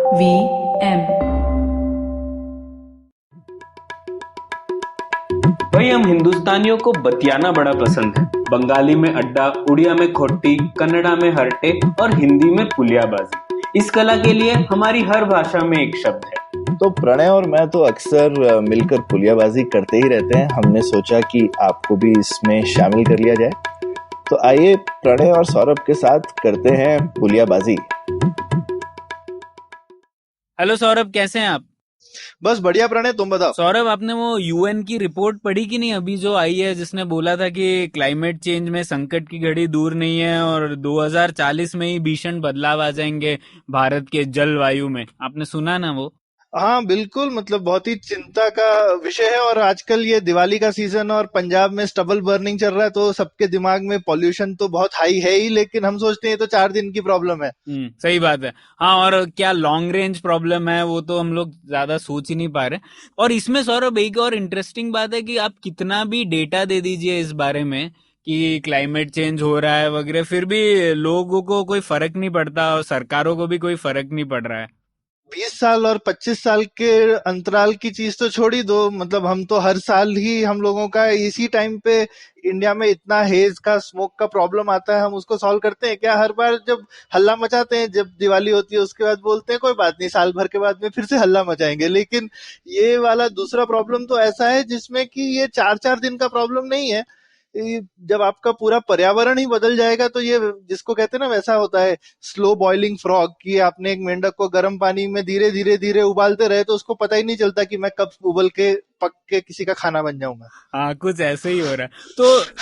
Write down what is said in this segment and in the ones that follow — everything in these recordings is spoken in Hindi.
VM. भाई हम हिंदुस्तानियों को बतियाना बड़ा पसंद है। बंगाली में अड्डा, उड़िया में खोट्टी, कन्नड़ा में हरटे और हिंदी में पुलियाबाजी। इस कला के लिए हमारी हर भाषा में एक शब्द है। तो प्रणय और मैं तो अक्सर मिलकर पुलियाबाजी करते ही रहते हैं। हमने सोचा कि आपको भी इसमें शामिल कर लिया जाए। तो आइए प्रणय और सौरभ के साथ करते हैं पुलियाबाजी। हेलो सौरभ, कैसे हैं आप? बस बढ़िया प्रणय, तुम बताओ। सौरभ, आपने वो यूएन की रिपोर्ट पढ़ी कि नहीं अभी जो आई है, जिसने बोला था कि क्लाइमेट चेंज में संकट की घड़ी दूर नहीं है और 2040 में ही भीषण बदलाव आ जाएंगे भारत के जलवायु में? आपने सुना ना वो? हाँ बिल्कुल, मतलब बहुत ही चिंता का विषय है। और आजकल ये दिवाली का सीजन और पंजाब में स्टबल बर्निंग चल रहा है, तो सबके दिमाग में पॉल्यूशन तो बहुत हाई है ही, लेकिन हम सोचते हैं तो 4 दिन की प्रॉब्लम है। सही बात है। हाँ, और क्या लॉन्ग रेंज प्रॉब्लम है वो तो हम लोग ज्यादा सोच ही नहीं पा रहे। और इसमें सौरभ एक और इंटरेस्टिंग बात है कि आप कितना भी डेटा दे दीजिए इस बारे में कि क्लाइमेट चेंज हो रहा है वगैरह, फिर भी लोगों को कोई फर्क नहीं पड़ता और सरकारों को भी कोई फर्क नहीं पड़ रहा है। 20 साल और 25 साल के अंतराल की चीज तो छोड़ ही दो, मतलब हम तो हर साल ही हम लोगों का इसी टाइम पे इंडिया में इतना हेज का, स्मोक का प्रॉब्लम आता है। हम उसको सॉल्व करते हैं क्या? हर बार जब हल्ला मचाते हैं, जब दिवाली होती है उसके बाद बोलते हैं कोई बात नहीं, साल भर के बाद में फिर से हल्ला मचाएंगे। लेकिन ये वाला दूसरा प्रॉब्लम तो ऐसा है जिसमें कि ये 4 4 दिन का प्रॉब्लम नहीं है। जब आपका पूरा पर्यावरण ही बदल जाएगा तो ये, जिसको कहते हैं ना, वैसा होता है स्लो बॉइलिंग फ्रॉग, कि आपने एक मेंढक को गर्म पानी में धीरे धीरे धीरे उबालते रहे तो उसको पता ही नहीं चलता कि मैं कब उबल के पक के किसी का खाना बन जाऊंगा। हाँ, कुछ ऐसे ही हो रहा है।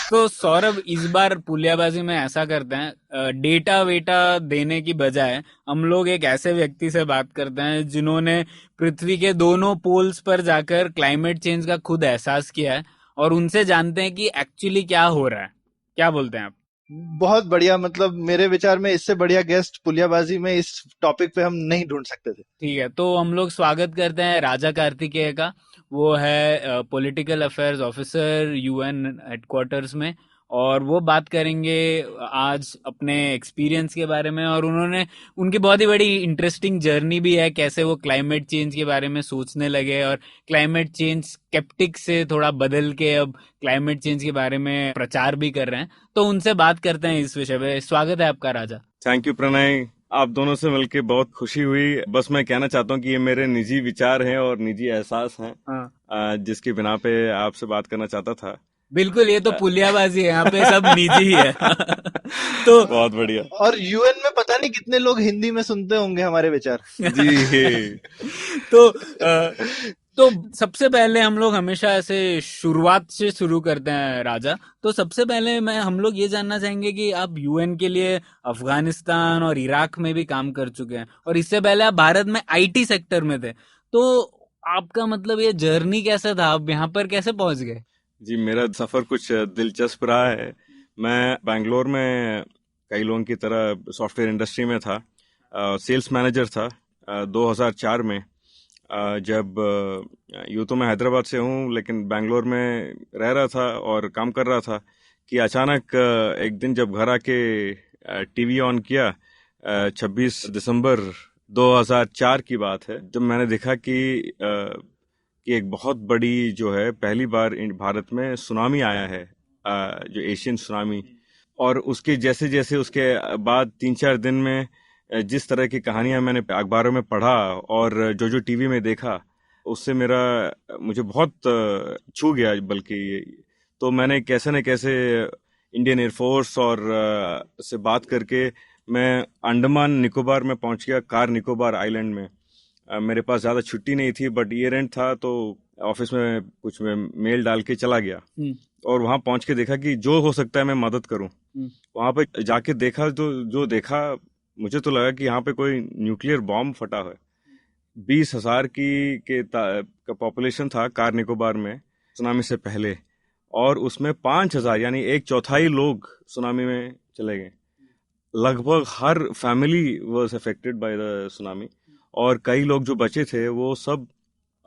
तो सौरभ, इस बार पुलियाबाजी में ऐसा करते हैं, डेटा वेटा देने की बजाय हम लोग एक ऐसे व्यक्ति से बात करते हैं जिन्होंने पृथ्वी के दोनों पोल्स पर जाकर क्लाइमेट चेंज का खुद एहसास किया है, और उनसे जानते हैं कि एक्चुअली क्या हो रहा है। क्या बोलते हैं आप? बहुत बढ़िया, मतलब मेरे विचार में इससे बढ़िया गेस्ट पुलियाबाजी में इस टॉपिक पे हम नहीं ढूंढ सकते थे। ठीक है, तो हम लोग स्वागत करते हैं राजा कार्तिकेय का। वो है political affairs officer UN headquarters में, और वो बात करेंगे आज अपने एक्सपीरियंस के बारे में। और उनकी बहुत ही बड़ी इंटरेस्टिंग जर्नी भी है, कैसे वो क्लाइमेट चेंज के बारे में सोचने लगे और क्लाइमेट चेंज स्केप्टिक से थोड़ा बदल के अब क्लाइमेट चेंज के बारे में प्रचार भी कर रहे हैं। तो उनसे बात करते हैं इस विषय पे। स्वागत है आपका राजा। थैंक यू प्रणय, आप दोनों से मिलके बहुत खुशी हुई। बस मैं कहना चाहता हूँ कि ये मेरे निजी विचार हैं और निजी एहसास हैं, जिसकी बिना पे आपसे बात करना चाहता था। बिल्कुल, ये तो पुलियाबाजी है, यहाँ पे सब निजी है। तो बहुत बढ़िया। और यूएन में पता नहीं कितने लोग हिंदी में सुनते होंगे हमारे विचार। जी। तो सबसे पहले हम लोग हमेशा ऐसे शुरुआत से शुरू करते हैं राजा। तो सबसे पहले हम लोग ये जानना चाहेंगे कि आप यूएन के लिए अफगानिस्तान और इराक में भी काम कर चुके हैं, और इससे पहले आप भारत में आईटी सेक्टर में थे। तो आपका मतलब ये जर्नी कैसा था, आप यहाँ पर कैसे पहुंच गए? जी, मेरा सफर कुछ दिलचस्प रहा है। मैं बैंगलोर में कई लोगों की तरह सॉफ्टवेयर इंडस्ट्री में था, सेल्स मैनेजर था 2004 में। जब यूं तो मैं हैदराबाद से हूं, लेकिन बैंगलोर में रह रहा था और काम कर रहा था कि अचानक एक दिन जब घर आके टीवी ऑन किया, 26 दिसंबर 2004 की बात है, जब मैंने देखा कि एक बहुत बड़ी जो है, पहली बार भारत में सुनामी आया है, जो एशियन सुनामी। और उसके जैसे जैसे उसके बाद 3-4 दिन में जिस तरह की कहानियां मैंने अखबारों में पढ़ा और जो टीवी में देखा, उससे मुझे बहुत छू गया। बल्कि तो मैंने कैसे न कैसे इंडियन एयरफोर्स और से बात करके मैं अंडमान निकोबार में पहुंच गया, कार निकोबार आइलैंड में। मेरे पास ज़्यादा छुट्टी नहीं थी, बट ईयर एंड था, तो ऑफिस में कुछ मेल डाल के चला गया और वहां पहुंच के देखा कि जो हो सकता है मैं मदद करूं। वहां पे जाके देखा तो जो देखा, मुझे तो लगा कि यहाँ पे कोई न्यूक्लियर बॉम्ब फटा है। 20,000 का पॉपुलेशन था कार निकोबार में सुनामी से पहले, और उसमें 5,000 यानी 1/4 लोग सुनामी में चले गए। लगभग हर family was affected by the tsunami, और कई लोग जो बचे थे वो सब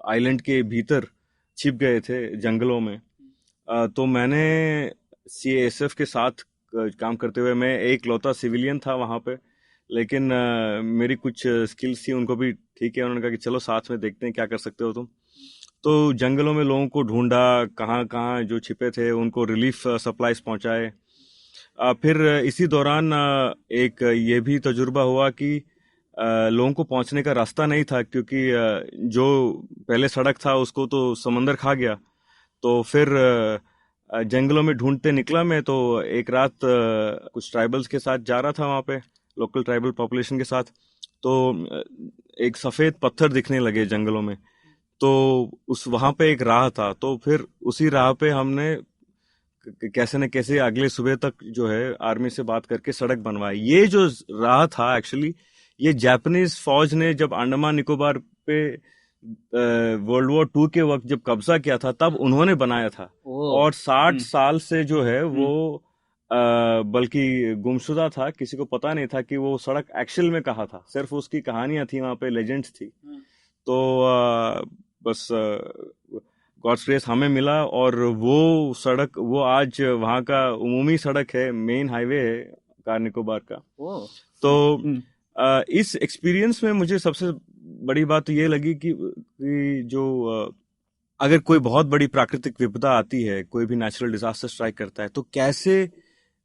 आइलैंड के भीतर छिप गए थे जंगलों में। तो मैंने सीएएसएफ के साथ काम करते हुए, मैं एक लौता सिविलियन था वहाँ पे, लेकिन मेरी कुछ स्किल्स थी, उनको भी ठीक है, उन्होंने कहा कि चलो साथ में देखते हैं क्या कर सकते हो तुम। तो जंगलों में लोगों को ढूंढा, कहाँ कहाँ जो छिपे थे उनको रिलीफ सप्लाईज पहुंचाए। फिर इसी दौरान एक ये भी तजुर्बा हुआ कि लोगों को पहुंचने का रास्ता नहीं था, क्योंकि जो पहले सड़क था उसको तो समंदर खा गया। तो फिर जंगलों में ढूंढते निकला मैं। तो एक रात कुछ ट्राइबल्स के साथ जा रहा था, वहाँ पे लोकल ट्राइबल पॉपुलेशन के साथ। तो एक सफ़ेद पत्थर दिखने लगे जंगलों में। तो उस वहाँ पे एक राह था, तो फिर उसी राह पे हमने कैसे न कैसे अगले सुबह तक जो है आर्मी से बात करके सड़क बनवाई। ये जो राह था एक्चुअली, ये जापानीज फौज ने जब अंडमान निकोबार पे वर्ल्ड वॉर 2 के वक्त जब कब्जा किया था तब उन्होंने बनाया था। और 60 साल से जो है वो बल्कि गुमशुदा था, किसी को पता नहीं था कि वो सड़क एक्चुअल में कहाँ था, सिर्फ उसकी कहानियां थी, वहां पे लेजेंड्स थी। तो बस गॉड्स ग्रेस हमें मिला, और वो सड़क वो आज वहाँ का उमूमी सड़क है, मेन हाईवे है कार निकोबार का। तो इस एक्सपीरियंस में मुझे सबसे बड़ी बात तो ये लगी कि जो अगर कोई बहुत बड़ी प्राकृतिक विपदा आती है, कोई भी नेचुरल डिजास्टर स्ट्राइक करता है, तो कैसे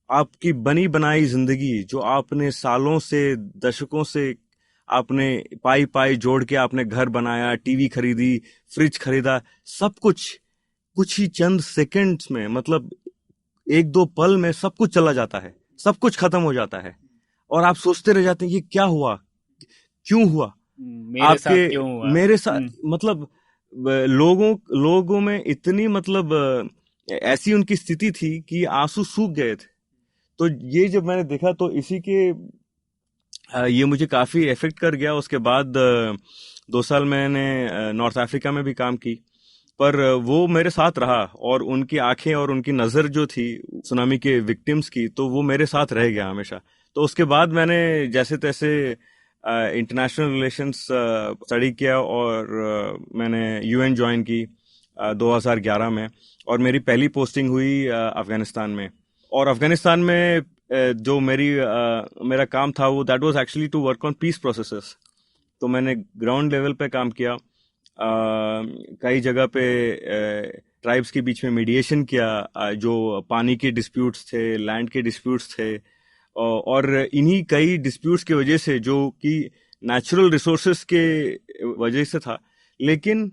आपकी बनी बनाई जिंदगी जो आपने सालों से दशकों से आपने पाई पाई जोड़ के आपने घर बनाया, टीवी खरीदी, फ्रिज खरीदा, सब कुछ ही चंद सेकंड्स में, मतलब एक दो पल में सब कुछ चला जाता है, सब कुछ खत्म हो जाता है, और आप सोचते रह जाते हैं ये क्या हुआ, क्यों हुआ, मेरे साथ क्यों हुआ? मेरे साथ। मतलब लोगों में इतनी मतलब ऐसी उनकी स्थिति थी कि आंसू सूख गए थे। तो ये जब मैंने देखा तो इसी के ये मुझे काफी इफेक्ट कर गया। उसके बाद 2 साल मैंने नॉर्थ अफ्रीका में भी काम की, पर वो मेरे साथ रहा, और उनकी आंखें और उनकी नजर जो थी सुनामी के विक्टिम्स की, तो वो मेरे साथ रह गया हमेशा। तो उसके बाद मैंने जैसे तैसे इंटरनेशनल रिलेशंस स्टडी किया, और मैंने यूएन ज्वाइन की 2011 में, और मेरी पहली पोस्टिंग हुई अफगानिस्तान में। और अफगानिस्तान में जो मेरा काम था वो that was actually to work on peace processes. तो मैंने ग्राउंड लेवल पे काम किया, कई जगह पे ट्राइब्स के बीच में मीडिएशन किया, जो पानी के डिस्प्यूट्स थे, लैंड के डिस्प्यूट्स थे, और इन्हीं कई डिस्प्यूट्स की वजह से, जो कि नेचुरल रिसोर्सेस के वजह से था, लेकिन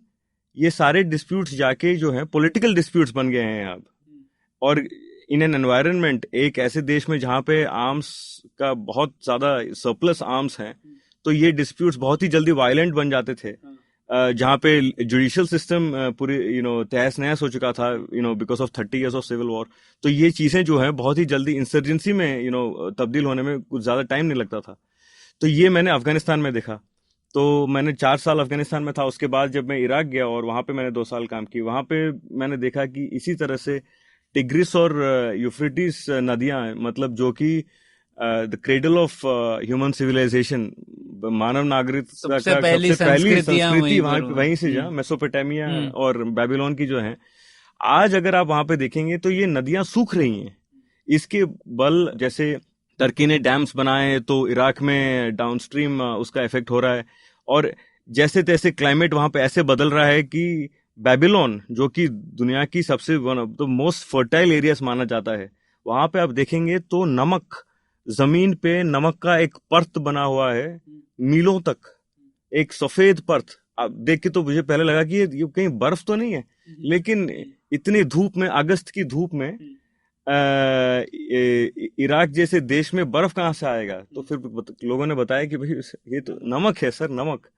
ये सारे डिस्प्यूट्स जाके जो है पॉलिटिकल डिस्प्यूट्स बन गए हैं अब। और इन एन एनवायरनमेंट, एक ऐसे देश में जहाँ पे आर्म्स का बहुत ज्यादा सरप्लस आर्म्स हैं, तो ये डिस्प्यूट्स बहुत ही जल्दी वायलेंट बन जाते थे, जहाँ पे जुडिशियल सिस्टम पूरी तहस नहस हो चुका था, because of 30 years of civil war. तो ये चीजें जो है बहुत ही जल्दी इंसर्जेंसी में तब्दील होने में कुछ ज्यादा टाइम नहीं लगता था। तो ये मैंने अफगानिस्तान में देखा। तो मैंने 4 साल अफगानिस्तान में था। उसके बाद जब मैं इराक गया और वहां पे मैंने 2 साल काम की, वहां पे मैंने देखा कि इसी तरह से टिग्रिस और यूफ्रेटिस नदियां, मतलब जो कि the cradle of human civilisation, मानव नागरिकता का सबसे पहली संस्कृति वहीं से जा, मेसोपोटामिया और बेबीलोन की जो है, आज अगर आप वहां पे देखेंगे तो ये नदियां सूख रही हैं। इसके बल, जैसे टर्की ने डैम्स बनाए तो इराक में डाउनस्ट्रीम उसका इफेक्ट हो रहा है, और जैसे तैसे क्लाइमेट वहां पे ऐसे बदल रहा है कि बेबीलोन, जो कि दुनिया की सबसे one of the most fertile areas माना जाता है, वहां पे आप देखेंगे तो नमक, जमीन पे नमक का एक परत बना हुआ है मीलों तक, एक सफेद परत। आप देख के तो मुझे पहले लगा कि ये कहीं बर्फ तो नहीं है, लेकिन इतनी धूप में, अगस्त की धूप में इराक जैसे देश में बर्फ कहाँ से आएगा? तो फिर लोगों ने बताया कि भाई ये तो नमक है सर, नमक,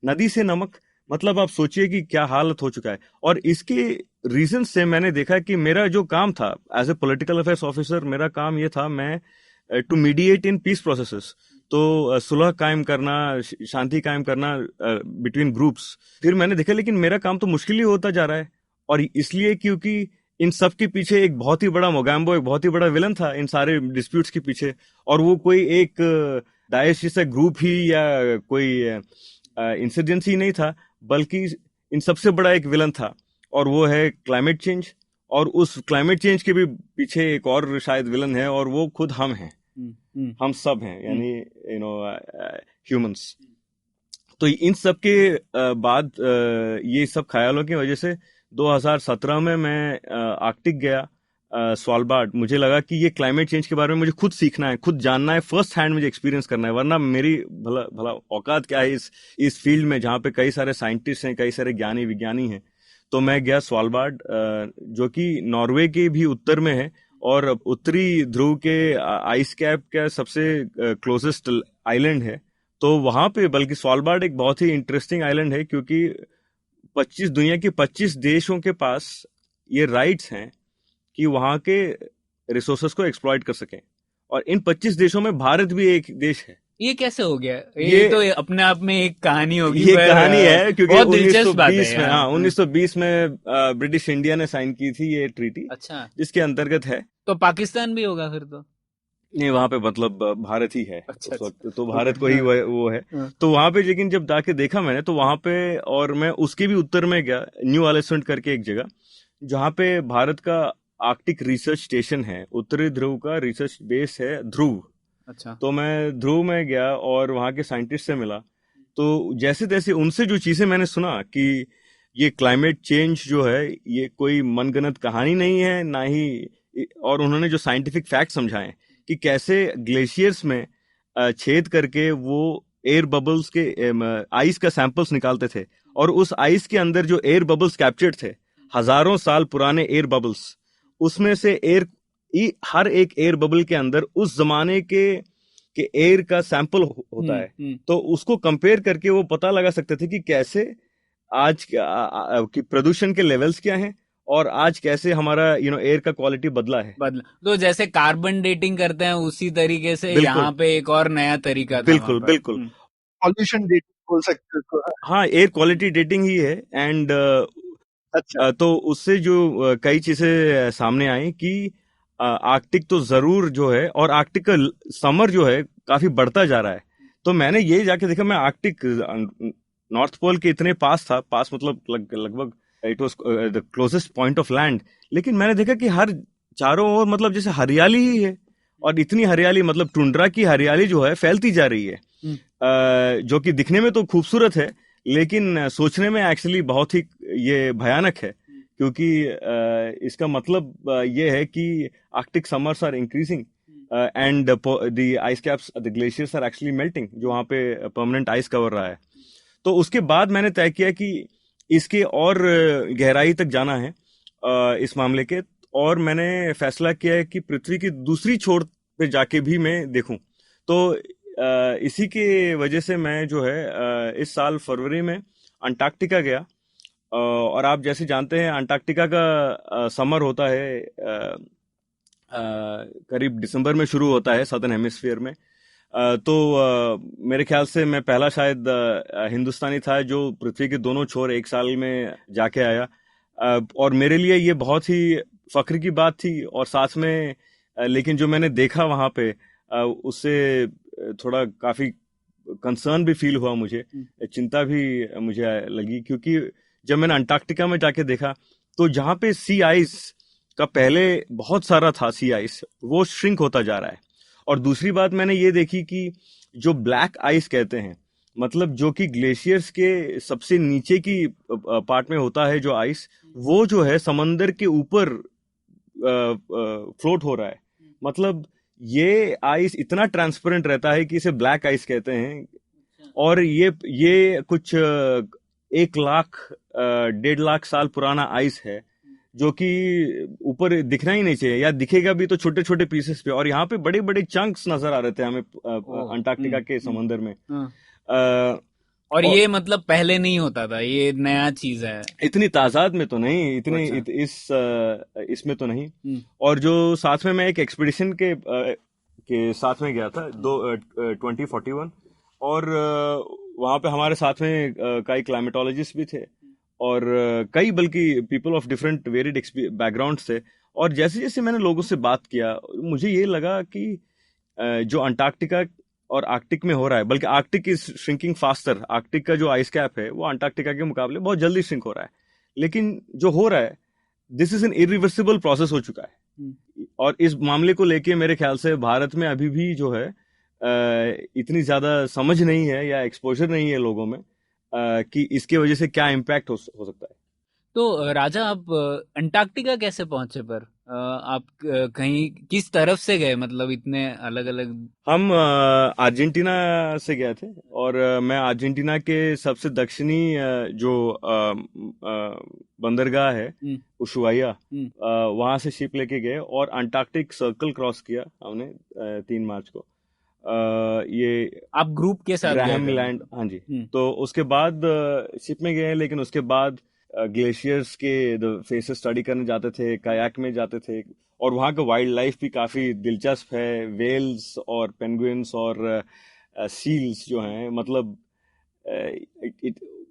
नदी से नमक। मतलब आप सोचिए कि क्या हालत हो चुका है। और इसके रीजन से मैंने देखा कि मेरा जो काम था as a political affairs officer, मेरा काम ये था, मैं to mediate in peace processes, तो सुलह कायम करना, शांति कायम करना बिटवीन ग्रुप्स। फिर मैंने देखा लेकिन मेरा काम तो मुश्किल ही होता जा रहा है, और इसलिए क्योंकि इन सब के पीछे एक बहुत ही बड़ा मोगैम्बो, एक बहुत ही बड़ा विलन था इन सारे डिस्प्यूट्स के पीछे, और वो कोई एक दाइश जैसा ग्रुप ही या कोई इंसर्जेंसी नहीं था, बल्कि इन सबसे बड़ा एक विलन था, और वो है क्लाइमेट चेंज। और उस क्लाइमेट चेंज के भी पीछे एक और शायद विलन है, और वो खुद हम हैं। हम सब हैं, यानी ह्यूमंस। तो इन सब के बाद ये सब ख्यालों की वजह से 2017 में मैं आर्कटिक गया, स्वालबार्ड। मुझे लगा कि ये क्लाइमेट चेंज के बारे में मुझे खुद सीखना है, खुद जानना है, फर्स्ट हैंड मुझे एक्सपीरियंस करना है, वरना मेरी भला भला औकात क्या है इस फील्ड में जहाँ पे कई सारे साइंटिस्ट हैं, कई सारे ज्ञानी विज्ञानी हैं। तो मैं गया स्वालबार्ड, जो कि नॉर्वे के भी उत्तर में है और उत्तरी ध्रुव के आइस कैप का सबसे क्लोजेस्ट आइलैंड है। तो वहां पे, बल्कि स्वालबार्ड एक बहुत ही इंटरेस्टिंग आइलैंड है, क्योंकि दुनिया के 25 देशों के पास ये राइट्स हैं कि वहां के रिसोर्सेस को एक्सप्लॉइट कर सकें, और इन 25 देशों में भारत भी एक देश है। ये कैसे हो गया? ये तो अपने आप में एक कहानी होगी। ये कहानी है क्योंकि बहुत दिलचस्प बात है 1920 में, 1920 में ब्रिटिश इंडिया ने साइन की थी ये ट्रीटी। अच्छा, जिसके अंतर्गत है। तो पाकिस्तान भी होगा फिर तो? नहीं, वहां पे मतलब भारत ही है। अच्छा, उस वक्त तो भारत को ही वो है। तो वहां पे लेकिन जब जाके देखा मैंने, तो वहां पे, और मैं उसके भी उत्तर में गया, न्यू एलिफेंट करके एक जगह, जहाँ पे भारत का आर्कटिक रिसर्च स्टेशन है, उत्तरी ध्रुव का रिसर्च बेस है ध्रुव। अच्छा। तो मैं ध्रुव में गया और वहाँ के साइंटिस्ट से मिला। तो जैसे तैसे उनसे जो चीजें मैंने सुना कि ये क्लाइमेट चेंज जो है ये कोई मनगढ़ंत कहानी नहीं है ना ही, और उन्होंने जो साइंटिफिक फैक्ट समझाए कि कैसे ग्लेशियर्स में छेद करके वो एयर बबल्स के आइस का सैंपल्स निकालते थे, और उस आइस के अंदर जो एयर बबल्स कैप्चर्ड थे, हजारों साल पुराने एयर बबल्स, उसमें से हर एक एयर बबल के अंदर उस जमाने के एयर का सैंपल होता है। तो उसको कंपेयर करके वो पता लगा सकते थे कि कैसे आज की प्रदूषण के लेवल्स क्या हैं, और आज कैसे हमारा एयर का क्वालिटी बदला है। तो जैसे कार्बन डेटिंग करते हैं उसी तरीके से यहाँ पे एक और नया तरीका था। बिल्कुल बिल्कुल, पॉल्यूशन डेटिंग बोल सकते हो। हाँ, एयर क्वालिटी डेटिंग ही है। एंड अच्छा, तो उससे जो कई चीजें सामने आई कि आर्कटिक तो जरूर जो है, और आर्कटिक का समर जो है काफी बढ़ता जा रहा है। तो मैंने ये जाके देखा, मैं आर्कटिक नॉर्थ पोल के इतने पास था, पास मतलब लगभग it was the closest point of land, लेकिन मैंने देखा कि हर चारों ओर मतलब जैसे हरियाली ही है, और इतनी हरियाली, मतलब टुंड्रा की हरियाली जो है फैलती जा रही है, जो कि दिखने में तो खूबसूरत है, लेकिन सोचने में एक्चुअली बहुत ही ये भयानक है, क्योंकि इसका मतलब ये है कि Arctic summers are increasing and the ice caps, the glaciers are actually melting, जो वहाँ पे परमानेंट आइस कवर रहा है। तो उसके बाद मैंने तय किया कि इसके और गहराई तक जाना है इस मामले के, और मैंने फैसला किया है कि पृथ्वी की दूसरी छोर पे जाके भी मैं देखूं। तो इसी के वजह से मैं जो है इस साल फरवरी में अंटार्कटिका गया, और आप जैसे जानते हैं अंटार्कटिका का समर होता है करीब दिसंबर में शुरू होता है सदर्न हेमिस्फीयर में। तो मेरे ख्याल से मैं पहला शायद हिंदुस्तानी था जो पृथ्वी के दोनों छोर एक साल में जाके आया, और मेरे लिए ये बहुत ही फख्र की बात थी। और साथ में लेकिन जो मैंने देखा वहाँ पे, उससे थोड़ा काफी कंसर्न भी फील हुआ, मुझे चिंता भी मुझे लगी, क्योंकि जब मैंने अंटार्कटिका में जाके देखा तो जहाँ पे सी आइस का पहले बहुत सारा था, सी आइस वो श्रिंक होता जा रहा है। और दूसरी बात मैंने ये देखी कि जो ब्लैक आइस कहते हैं, मतलब जो कि ग्लेशियर्स के सबसे नीचे की पार्ट में होता है जो आइस, वो जो है समंदर के ऊपर फ्लोट हो रहा है। मतलब ये आइस इतना ट्रांसपेरेंट रहता है कि इसे ब्लैक आइस कहते हैं, और ये कुछ 1 लाख 1.5 लाख साल पुराना आइस है, जो कि ऊपर दिखना ही नहीं चाहिए, या दिखेगा भी तो छोटे छोटे पीसेस पे, और यहाँ पे बड़े बड़े चंक्स नजर आ रहे थे हमें अंटार्कटिका के समंदर में। और ये मतलब पहले नहीं होता था, ये नया चीज है? इतनी तादाद में तो नहीं, इतनी इसमें तो नहीं। और जो साथ में मैं एक एक्सपीडिशन के साथ में गया था 2041, और वहाँ पे हमारे साथ में कई क्लाइमेटोलॉजिस्ट भी थे, और कई बल्कि people of different varied backgrounds थे। और जैसे जैसे मैंने लोगों से बात किया, मुझे ये लगा कि जो अंटार्कटिका और आर्कटिक में हो रहा है, बल्कि Arctic is shrinking faster, Arctic का जो आइस कैप है वो अंटार्कटिका के मुकाबले बहुत जल्दी श्रिंक हो रहा है, लेकिन जो हो रहा है this is an irreversible process हो चुका है। और इस मामले को लेके मेरे ख्याल से भारत में अभी भी जो है इतनी ज्यादा समझ नहीं है या एक्सपोजर नहीं है लोगों में कि इसके वजह से क्या इम्पैक्ट हो सकता है। तो राजा, आप अंटार्कटिका कैसे पहुंचे? पर आप कहीं किस तरफ से गए, मतलब इतने अलग अलग? हम अर्जेंटीना से गए थे, और मैं अर्जेंटीना के सबसे दक्षिणी जो बंदरगाह है उशुआइया, वहां से शिप लेके गए और अंटार्कटिक सर्कल क्रॉस किया हमने 3 मार्च को। ये आप ग्रुप के साथ ग्राहम लैंड, हाँ जी। तो उसके बाद शिप में गए, लेकिन उसके बाद ग्लेशियर्स के फेसेस स्टडी करने जाते थे, कायाक में जाते थे, और वहाँ का वाइल्ड लाइफ भी काफी दिलचस्प है। वेल्स और पेंगुइन्स और सील्स जो हैं, मतलब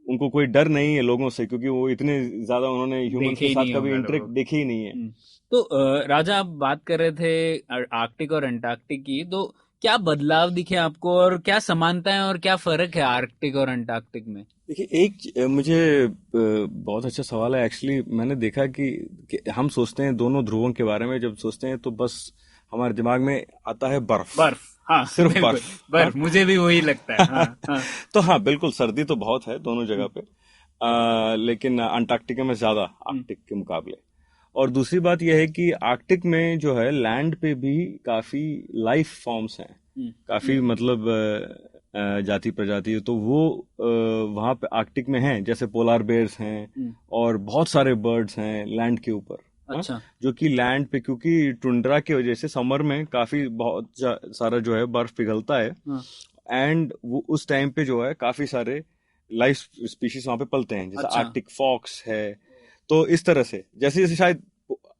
उनको कोई डर नहीं है लोगों से, क्योंकि वो इतने ज्यादा उन्होंने ह्यूमन के साथ कभी इंटरेक्ट देखे ही नहीं है। तो राजा, आप बात कर रहे थे आर्कटिक और अंटार्कटिक की, तो क्या बदलाव दिखे आपको, और क्या समानताएं और क्या फर्क है आर्कटिक और अंटार्कटिक में? देखिए, एक मुझे बहुत अच्छा सवाल है एक्चुअली। मैंने देखा कि हम सोचते हैं दोनों ध्रुवों के बारे में, जब सोचते हैं तो बस हमारे दिमाग में आता है बर्फ। हाँ, सिर्फ बर्फ। मुझे भी वही लगता है। हाँ। तो हाँ, बिल्कुल, सर्दी तो बहुत है दोनों जगह पे, लेकिन अंटार्कटिका में ज्यादा आर्कटिक के मुकाबले। और दूसरी बात यह है कि आर्कटिक में जो है लैंड पे भी काफी लाइफ फॉर्म्स हैं, काफी मतलब जाति प्रजाति, तो वो वहां पे आर्कटिक में हैं, जैसे पोलार बेयर्स हैं और बहुत सारे बर्ड्स हैं लैंड के ऊपर। अच्छा। जो कि लैंड पे, क्योंकि टुंड्रा की वजह से समर में काफी बहुत सारा जो है बर्फ पिघलता है, एंड वो उस टाइम पे जो है काफी सारे लाइफ स्पीशीज वहां पे पलते हैं, जैसे आर्कटिक फॉक्स है। तो इस तरह से जैसे शायद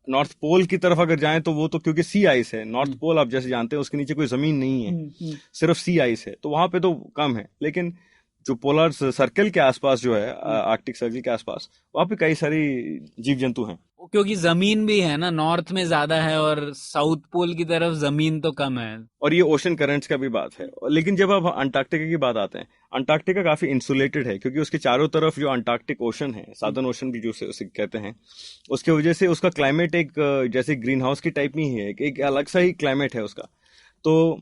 नॉर्थ पोल की तरफ अगर जाएं तो वो तो क्योंकि सी आइस है, नॉर्थ पोल आप जैसे जानते हैं उसके नीचे कोई जमीन नहीं है, सिर्फ सी आइस है, तो वहां पे तो कम है। लेकिन जो पोलर सर्कल के आसपास जो है, आर्कटिक सर्कल के आसपास, वहां पे कई सारी जीव जंतु हैं, क्योंकि जमीन भी है ना, नॉर्थ में ज्यादा है और साउथ पोल की तरफ जमीन तो कम है, और ये ओशन करंट्स का भी बात है। लेकिन जब आप अंटार्कटिका की बात आते हैं, अंटार्कटिका काफी इंसुलेटेड है, क्योंकि उसके चारों तरफ जो अंटार्कटिक ओशन है, सादर्न ओशन भी जो उसे कहते हैं, उसके वजह से उसका क्लाइमेट एक जैसे ग्रीन हाउस की टाइप नहीं है, एक अलग सा ही क्लाइमेट है उसका। तो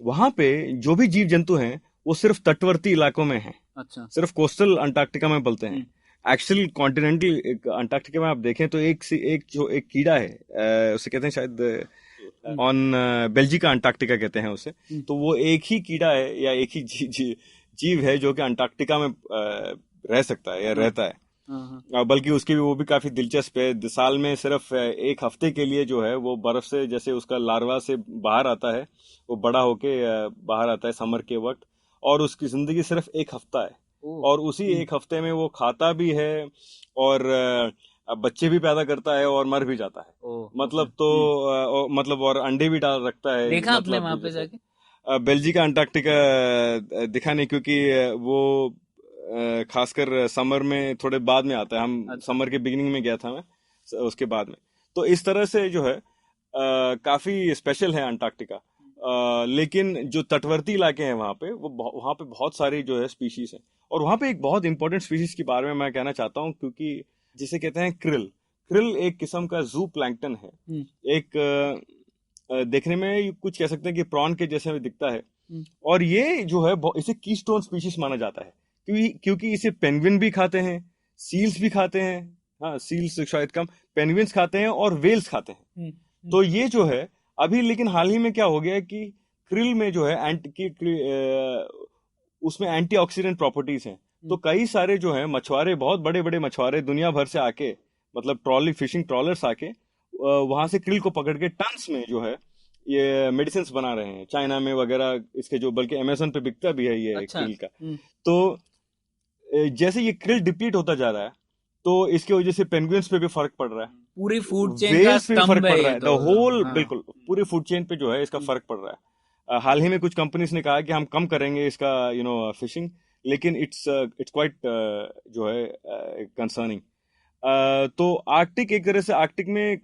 वहां पे जो भी जीव जंतु हैं वो सिर्फ तटवर्ती इलाकों में हैं। अच्छा। सिर्फ कोस्टल अंटार्कटिका में पलते हैं। एक्चुअल कॉन्टिनेंटल अंटार्कटिका में आप देखें तो एक कीड़ा है, उसे कहते हैं शायद ऑन बेल्जिका अंटार्कटिका कहते हैं उसे। तो वो एक ही कीड़ा है या एक ही जीव है जो कि अंटार्कटिका में रह सकता है या रहता है। बल्कि उसकी वो भी काफी दिलचस्प है। साल में सिर्फ 1 हफ्ते के लिए जो है वो बर्फ से, जैसे उसका लार्वा से बाहर आता है, वो बड़ा होके बाहर आता है समर के वक्त, और उसकी जिंदगी सिर्फ 1 हफ्ता है, और उसी 1 हफ्ते में वो खाता भी है और बच्चे भी पैदा करता है और मर भी जाता है। मतलब तो मतलब और अंडे भी डाल रखता है। देखा आपने वहां पे जाके? बेल्जिका अंटार्कटिका दिखा नहीं, क्योंकि वो खासकर समर में थोड़े बाद में आता है। हम समर के बिगिनिंग में गया था मैं, उसके बाद में। तो इस तरह से जो है काफी स्पेशल है अंटार्कटिका। लेकिन जो तटवर्ती इलाके हैं वहां पे बहुत सारी जो है स्पीशीज हैं। और वहां पे एक बहुत इंपॉर्टेंट स्पीशीज के बारे में मैं कहना चाहता हूँ, क्योंकि जिसे कहते हैं क्रिल एक किस्म का जू प्लैंक्टन है। एक देखने में कुछ कह सकते हैं कि प्रॉन के जैसे दिखता है, और ये जो है इसे कीस्टोन स्पीशीज माना जाता है, क्योंकि इसे पेंगुइन भी खाते हैं, सील्स भी खाते हैं, हाँ सील्स शायद कम, पेंगुइन्स खाते हैं और वेल्स खाते हैं। तो ये जो है अभी, लेकिन हाल ही में क्या हो गया है कि क्रिल में जो है उसमें एंटीऑक्सीडेंट प्रॉपर्टीज हैं। तो कई सारे जो है मछुआरे, बहुत बड़े बड़े मछुआरे दुनिया भर से आके, मतलब फिशिंग ट्रॉलर्स आके वहां से क्रिल को पकड़ के टन्स में जो है ये मेडिसिन बना रहे हैं, चाइना में वगैरह इसके, जो बल्कि अमेज़न पे बिकता भी है ये। अच्छा। क्रिल का तो जैसे ये क्रिल डिप्लीट होता जा रहा है, तो इसकी वजह से पेंगुइन्स पे भी फर्क पड़ रहा है, पूरी फूड चेन का स्तंभ फर्क पड़ रहा है, तो, द होल, बिल्कुल पूरी फूड चेन पे जो है इसका फर्क पड़ रहा है। हाल ही में कुछ कंपनीज ने कहा कि हम कम करेंगे इसका फिशिंग, लेकिन इट्स क्वाइट जो है कंसर्निंग। तो आर्कटिक एक तरह से, आर्कटिक में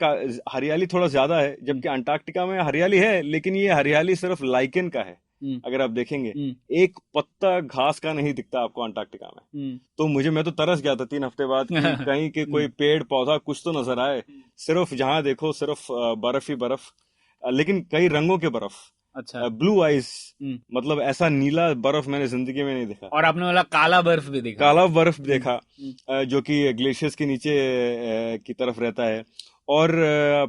हरियाली थोड़ा ज्यादा है, जबकि अंटार्कटिका में हरियाली है, लेकिन ये हरियाली सिर्फ लाइकेन का है, अगर आप देखेंगे एक पत्ता घास का नहीं दिखता आपको अंटार्कटिका में। तो मैं तो तरस गया था 3 हफ्ते बाद कि कहीं के कोई पेड़ पौधा कुछ तो नजर आए। सिर्फ जहां देखो सिर्फ बर्फ ही बर्फ, लेकिन कई रंगों के बर्फ। अच्छा। ब्लू आइस, मतलब ऐसा नीला बर्फ मैंने जिंदगी में नहीं देखा। और आपने वाला काला बर्फ भी देखा? काला बर्फ देखा, जो कि ग्लेशियर्स के नीचे की तरफ रहता है। और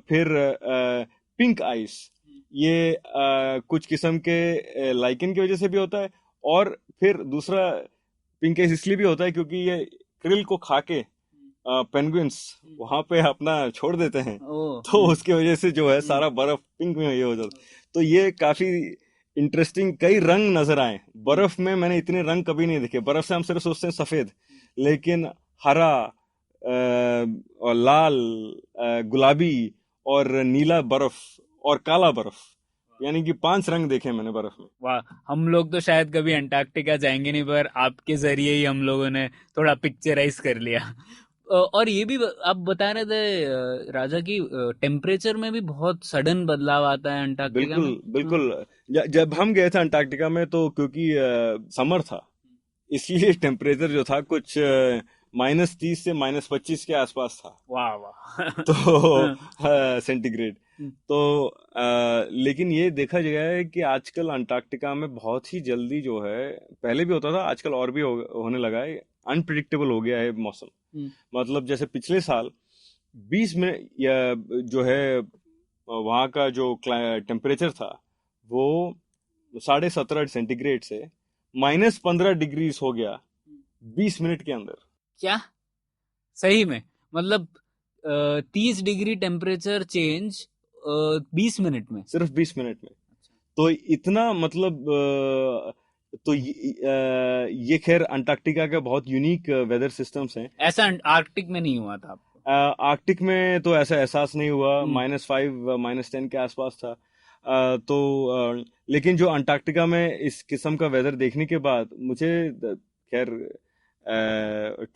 फिर पिंक आइस, ये कुछ किस्म के लाइकेन की वजह से भी होता है। और फिर दूसरा पिंक आइस इसलिए भी होता है क्योंकि ये क्रिल को खा के पेंगुइन्स वहां पे अपना छोड़ देते हैं, तो उसकी वजह से जो है सारा बर्फ पिंक में ये हो जाता। तो ये काफी इंटरेस्टिंग, कई रंग नजर आए बर्फ में। मैंने इतने रंग कभी नहीं देखे। बर्फ से हम सिर्फ सोचते हैं सफेद, लेकिन हरा और लाल, गुलाबी और नीला बर्फ और काला बर्फ, यानी कि 5 रंग देखे मैंने बर्फ में। वाह, हम लोग तो शायद कभी अंटार्कटिका जाएंगे नहीं, पर आपके जरिए ही हम लोगों ने थोड़ा पिक्चराइज कर लिया। और ये भी आप बता रहे थे राजा की टेम्परेचर में भी बहुत सडन बदलाव आता है अंटार्कटिका में। बिल्कुल। जब हम गए थे अंटार्कटिका में तो क्योंकि समर था, इसलिए टेम्परेचर जो था कुछ -30 से -25 के आसपास था। वाह तो सेंटीग्रेड। तो लेकिन ये देखा गया है कि आजकल अंटार्कटिका में बहुत ही जल्दी जो है, पहले भी होता था आजकल और भी होने लगा है, अनप्रिडिक्टेबल हो गया है मौसम। मतलब जैसे पिछले साल 20 मिनट या जो है वहाँ का जो टेम्परेचर था वो 17.5 सेंटीग्रेड से -15 डिग्री हो गया 20 मिनट के अंदर। क्या सही में? मतलब 30 डिग्री टेम्परेचर चेंज 20 मिनट में? सिर्फ 20 मिनट में। तो इतना मतलब तो ये खैर अंटार्कटिका के बहुत यूनिक वेदर सिस्टम्स हैं। ऐसा आर्कटिक में नहीं हुआ था आपको? आर्कटिक में तो ऐसा एहसास नहीं हुआ। -5 -10 के आसपास था। लेकिन जो अंटार्कटिका में इस किस्म का वेदर देखने के बाद मुझे खैर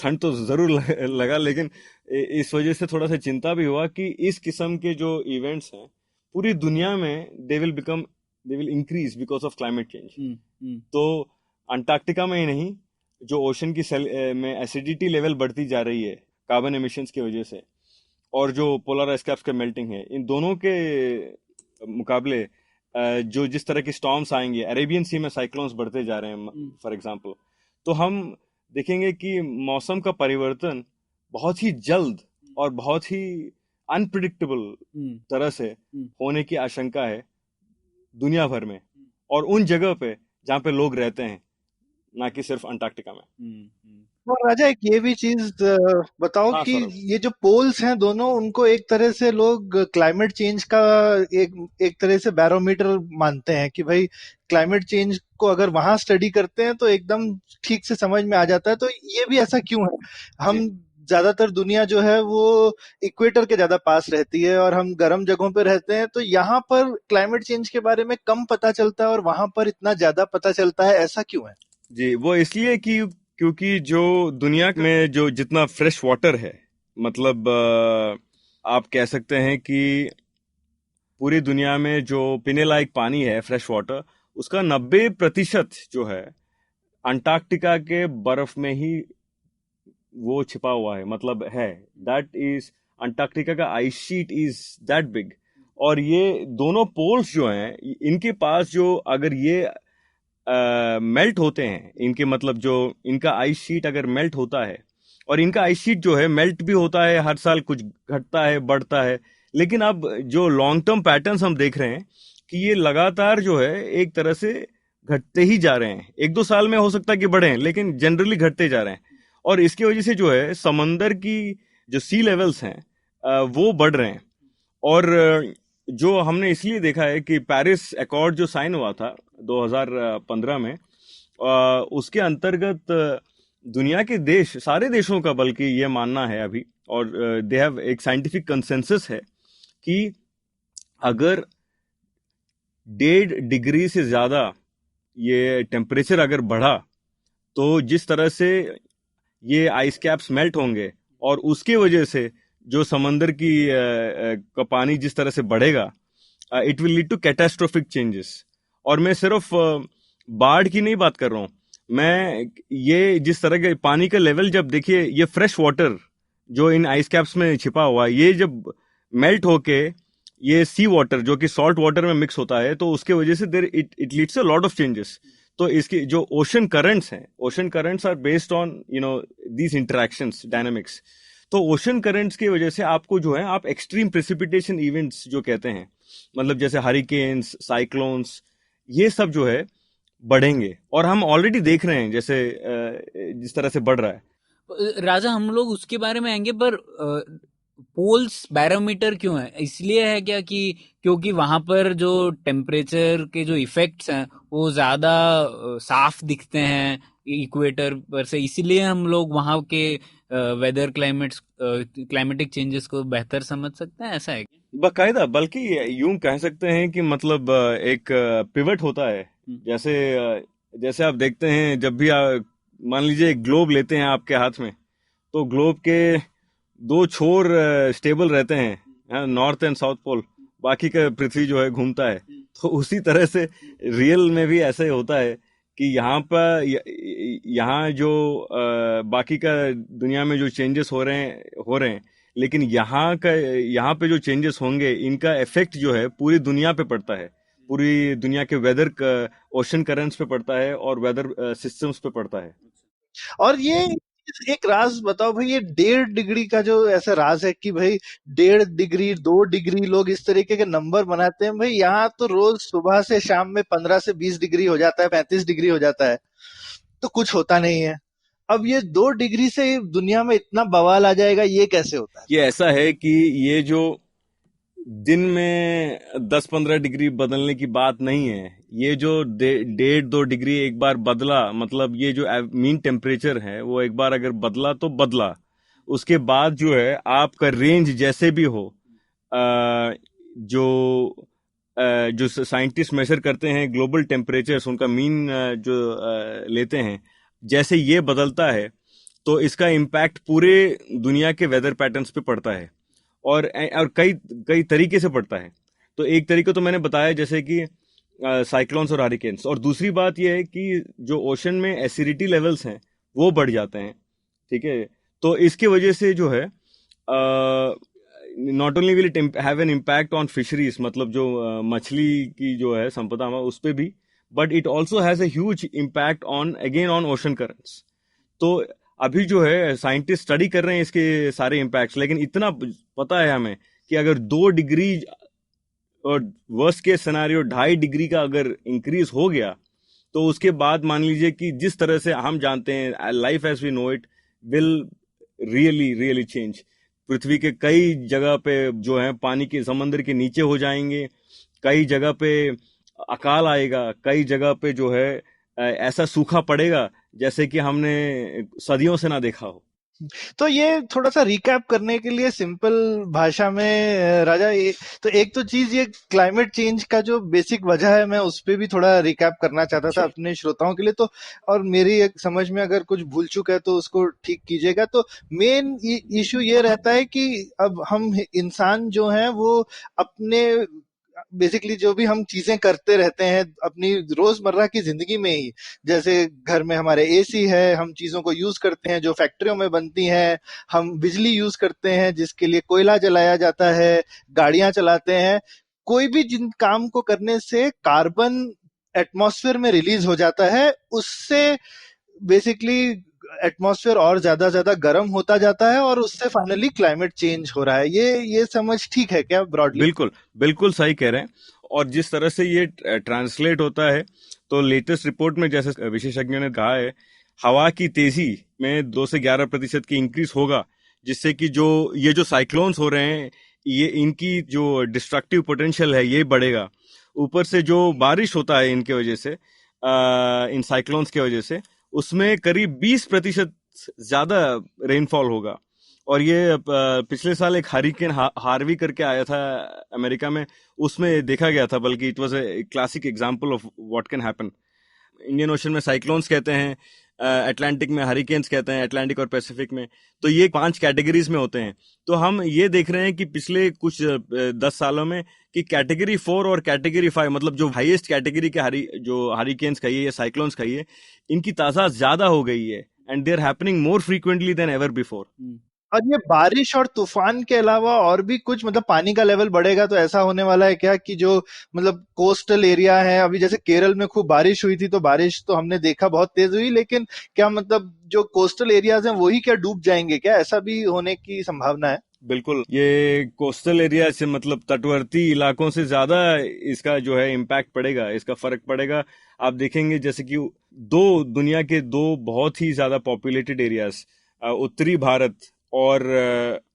ठंड तो जरूर लगा, लेकिन इस वजह से थोड़ा सा चिंता भी हुआ कि इस किस्म के जो इवेंट्स हैं पूरी दुनिया में they will increase because of climate change. तो अंटार्कटिका में ही नहीं, जो ओशन की में एसिडिटी लेवल बढ़ती जा रही है कार्बन एमिशंस की वजह से, और जो पोलर आइस कैप्स का मेल्टिंग है, इन दोनों के मुकाबले जो जिस तरह की स्टॉर्म्स आएंगे, अरेबियन सी में साइक्लोन्स बढ़ते जा रहे हैं फॉर एग्जांपल, तो हम देखेंगे कि मौसम का परिवर्तन बहुत ही जल्द और बहुत ही अनप्रिडिक्टेबल तरह से होने की आशंका है दुनिया भर में, और उन जगह पे जहाँ पे लोग रहते हैं, ना कि सिर्फ अंटार्कटिका में। और राजा एक ये भी चीज बताओ कि ये जो पोल्स हैं दोनों, उनको एक तरह से लोग क्लाइमेट चेंज का एक तरह से बैरोमीटर मानते हैं कि भाई क्लाइमेट चेंज को अगर वहां स्टडी करते हैं तो एकदम ठीक से समझ में आ जाता है। तो ये भी ऐसा क्यों है? हम ज्यादातर दुनिया जो है वो इक्वेटर के ज्यादा पास रहती है और हम गर्म जगहों पे रहते हैं, तो यहाँ पर क्लाइमेट चेंज के बारे में कम पता चलता है और वहां पर इतना ज्यादा पता चलता है। ऐसा क्यों है? जी, वो इसलिए कि क्योंकि जो दुनिया में जो जितना फ्रेश वाटर है, मतलब आप कह सकते हैं कि पूरी दुनिया में जो पीने लायक पानी है फ्रेश वाटर, उसका 90% जो है अंटार्कटिका के बर्फ में ही वो छिपा हुआ है। मतलब है दैट इज अंटार्कटिका का ice sheet is that big, और ये दोनों पोल्स जो हैं इनके पास जो अगर ये मेल्ट होते हैं, इनके मतलब जो इनका आइस शीट अगर मेल्ट होता है, और इनका आइस शीट जो है मेल्ट भी होता है हर साल, कुछ घटता है बढ़ता है, लेकिन अब जो लॉन्ग टर्म पैटर्न्स हम देख रहे हैं कि ये लगातार जो है एक तरह से घटते ही जा रहे हैं। 1-2 साल में हो सकता है कि बढ़े, लेकिन जनरली घटते जा रहे हैं, और इसकी वजह से जो है समंदर की जो सी लेवल्स हैं वो बढ़ रहे हैं। और जो हमने इसलिए देखा है कि पेरिस अकॉर्ड जो साइन हुआ था 2015 में, उसके अंतर्गत दुनिया के देश, सारे देशों का बल्कि ये मानना है अभी, और दे हैव एक साइंटिफिक कंसेंसस है कि अगर 1.5 डिग्री से ज्यादा ये टेम्परेचर अगर बढ़ा तो जिस तरह से ये आइस कैप्स मेल्ट होंगे और उसके वजह से जो समंदर की का पानी जिस तरह से बढ़ेगा, it will lead to catastrophic changes. और मैं सिर्फ बाढ़ की नहीं बात कर रहा हूँ, मैं ये जिस तरह के पानी का लेवल, जब देखिए ये फ्रेश वाटर जो इन आइस कैप्स में छिपा हुआ है, ये जब मेल्ट होके ये सी वाटर जो कि सॉल्ट वाटर में मिक्स होता है, तो उसके वजह से there it leads a lot of changes. तो इसकी जो ओशन करंट्स हैं, ocean currents are based on these interactions dynamics. तो ओशन करंट्स की वजह से आपको जो है, आप एक्सट्रीम प्रेसिपिटेशन इवेंट्स जो कहते हैं, मतलब जैसे हरिकेन्स, साइक्लोन्स, ये सब जो है बढ़ेंगे, और हम ऑलरेडी देख रहे हैं जैसे जिस तरह से बढ़ रहा है। राजा, हम लोग उसके बारे में आएंगे, पर पोल्स बैरोमीटर क्यों है? इसलिए है क्या कि क्योंकि वहां पर जो टेम्परेचर के जो इफेक्ट्स हैं वो ज्यादा साफ दिखते हैं इक्वेटर पर से, इसीलिए हम लोग वहां के वेदर क्लाइमेटिक चेंजेस को बेहतर समझ सकते हैं, ऐसा है क्या? बाकायदा, बल्कि यूं कह सकते हैं कि मतलब एक पिवट होता है। जैसे जैसे आप देखते हैं, जब भी मान लीजिए एक ग्लोब लेते हैं आपके हाथ में, तो ग्लोब के दो छोर स्टेबल रहते हैं, नॉर्थ एंड साउथ पोल, बाकी का पृथ्वी जो है घूमता है। तो उसी तरह से रियल में भी ऐसे होता है कि यहाँ जो बाकी का दुनिया में जो चेंजेस हो रहे हैं, लेकिन यहाँ पे जो चेंजेस होंगे, इनका इफेक्ट जो है पूरी दुनिया पे पड़ता है, पूरी दुनिया के वेदर ओशन करंट्स पे पड़ता है और वेदर सिस्टम्स पे पड़ता है। और ये एक राज बताओ भाई, ये 1.5 डिग्री का जो ऐसा राज है कि भाई 1.5 डिग्री 2 डिग्री लोग इस तरीके के नंबर बनाते हैं। भाई यहाँ तो रोज सुबह से शाम में 15 से 20 डिग्री हो जाता है, 35 डिग्री हो जाता है, तो कुछ होता नहीं है। अब ये 2 डिग्री से दुनिया में इतना बवाल आ जाएगा, ये कैसे होता है? ये ऐसा है कि ये जो दिन में 10-15 डिग्री बदलने की बात नहीं है। ये जो 1.5-2 डिग्री एक बार बदला, मतलब ये जो मीन टेम्परेचर है वो एक बार अगर बदला तो बदला, उसके बाद जो है आपका रेंज जैसे भी हो, जो साइंटिस्ट मेजर करते हैं ग्लोबल टेम्परेचर्स, उनका मीन जो लेते हैं, जैसे ये बदलता है तो इसका इम्पैक्ट पूरे दुनिया के वेदर पैटर्न्स पे पड़ता है, और कई तरीके से पड़ता है। तो एक तरीका तो मैंने बताया, जैसे कि साइक्लोन्स और हरिकेन्स, और दूसरी बात यह है कि जो ओशन में एसिडिटी लेवल्स हैं वो बढ़ जाते हैं, ठीक है। तो इसकी वजह से जो है not only will it have an impact on fisheries, मतलब जो मछली की जो है संपदा उस पर भी, but it also has a huge impact on ocean currents. तो अभी जो है साइंटिस्ट स्टडी कर रहे हैं इसके सारे इम्पैक्ट्स, लेकिन इतना पता है हमें कि अगर 2 डिग्री और वर्स्ट केस सिनेरियो 2.5 डिग्री का अगर इंक्रीज हो गया, तो उसके बाद मान लीजिए कि जिस तरह से हम जानते हैं life as we know it will really change. पृथ्वी के कई जगह पे जो है पानी के समंदर के नीचे हो जाएंगे, कई जगह पे अकाल आएगा, कई जगह पे जो है ऐसा सूखा पड़ेगा जैसे कि हमने सदियों से ना देखा हो। तो ये थोड़ा सा रिकैप करने के लिए सिंपल भाषा में राजा, तो एक तो चीज ये क्लाइमेट चेंज का जो बेसिक वजह है, मैं उस पर भी थोड़ा रिकैप करना चाहता था अपने श्रोताओं के लिए। तो और मेरी एक समझ में अगर कुछ भूल चुका है तो उसको ठीक कीजिएगा। तो मेन इशू ये रहता है कि अब हम इंसान जो हैं वो अपने बेसिकली जो भी हम चीजें करते रहते हैं अपनी रोजमर्रा की जिंदगी में ही, जैसे घर में हमारे एसी है, हम चीजों को यूज करते हैं जो फैक्ट्रियों में बनती हैं, हम बिजली यूज करते हैं जिसके लिए कोयला जलाया जाता है, गाड़ियां चलाते हैं, कोई भी जिन काम को करने से कार्बन एटमॉस्फेयर में रिलीज हो जाता है, उससे बेसिकली एटमॉस्फेयर और ज्यादा गर्म होता जाता है और उससे फाइनली क्लाइमेट चेंज हो रहा है। ये समझ ठीक है क्या ब्रॉडली? बिल्कुल सही कह रहे हैं। और जिस तरह से ये ट्रांसलेट होता है, तो लेटेस्ट रिपोर्ट में जैसे विशेषज्ञों ने कहा है, हवा की तेजी में 2 से 11% की इंक्रीज होगा, जिससे कि ये जो साइक्लोन्स हो रहे हैं, ये इनकी जो डिस्ट्रक्टिव पोटेंशियल है ये बढ़ेगा। ऊपर से जो बारिश होता है इनके वजह से, इन साइक्लोन्स के वजह से, उसमें करीब 20% ज्यादा रेनफॉल होगा। और ये पिछले साल एक हरिकेन हार्वी करके आया था अमेरिका में, उसमें देखा गया था, बल्कि it was a classic example of what can happen. Indian ocean में साइक्लोन्स कहते हैं, अटलांटिक में हरिकेन्स कहते हैं, अटलांटिक और पैसिफिक में। तो ये 5 कैटेगरीज में होते हैं। तो हम ये देख रहे हैं कि पिछले कुछ 10 सालों में कि कैटेगरी 4 और कैटेगरी 5, मतलब जो हाईएस्ट कैटेगरी के जो हरिकेन्स कहिए या साइक्लोन्स कहिए, इनकी तादाद ज्यादा हो गई है and they are happening more frequently than ever before. और ये बारिश और तूफान के अलावा और भी कुछ, मतलब पानी का लेवल बढ़ेगा तो ऐसा होने वाला है क्या कि जो मतलब कोस्टल एरिया है, अभी जैसे केरल में खूब बारिश हुई थी तो बारिश तो हमने देखा बहुत तेज हुई, लेकिन क्या मतलब जो कोस्टल एरियाज हैं वही क्या डूब जाएंगे क्या? ऐसा भी होने की संभावना है? बिल्कुल, ये कोस्टल एरिया से मतलब तटवर्ती इलाकों से ज्यादा इसका जो है इम्पैक्ट पड़ेगा, इसका फर्क पड़ेगा। आप देखेंगे जैसे कि दुनिया के 2 बहुत ही ज्यादा पॉपुलेटेड एरियाज, उत्तरी भारत और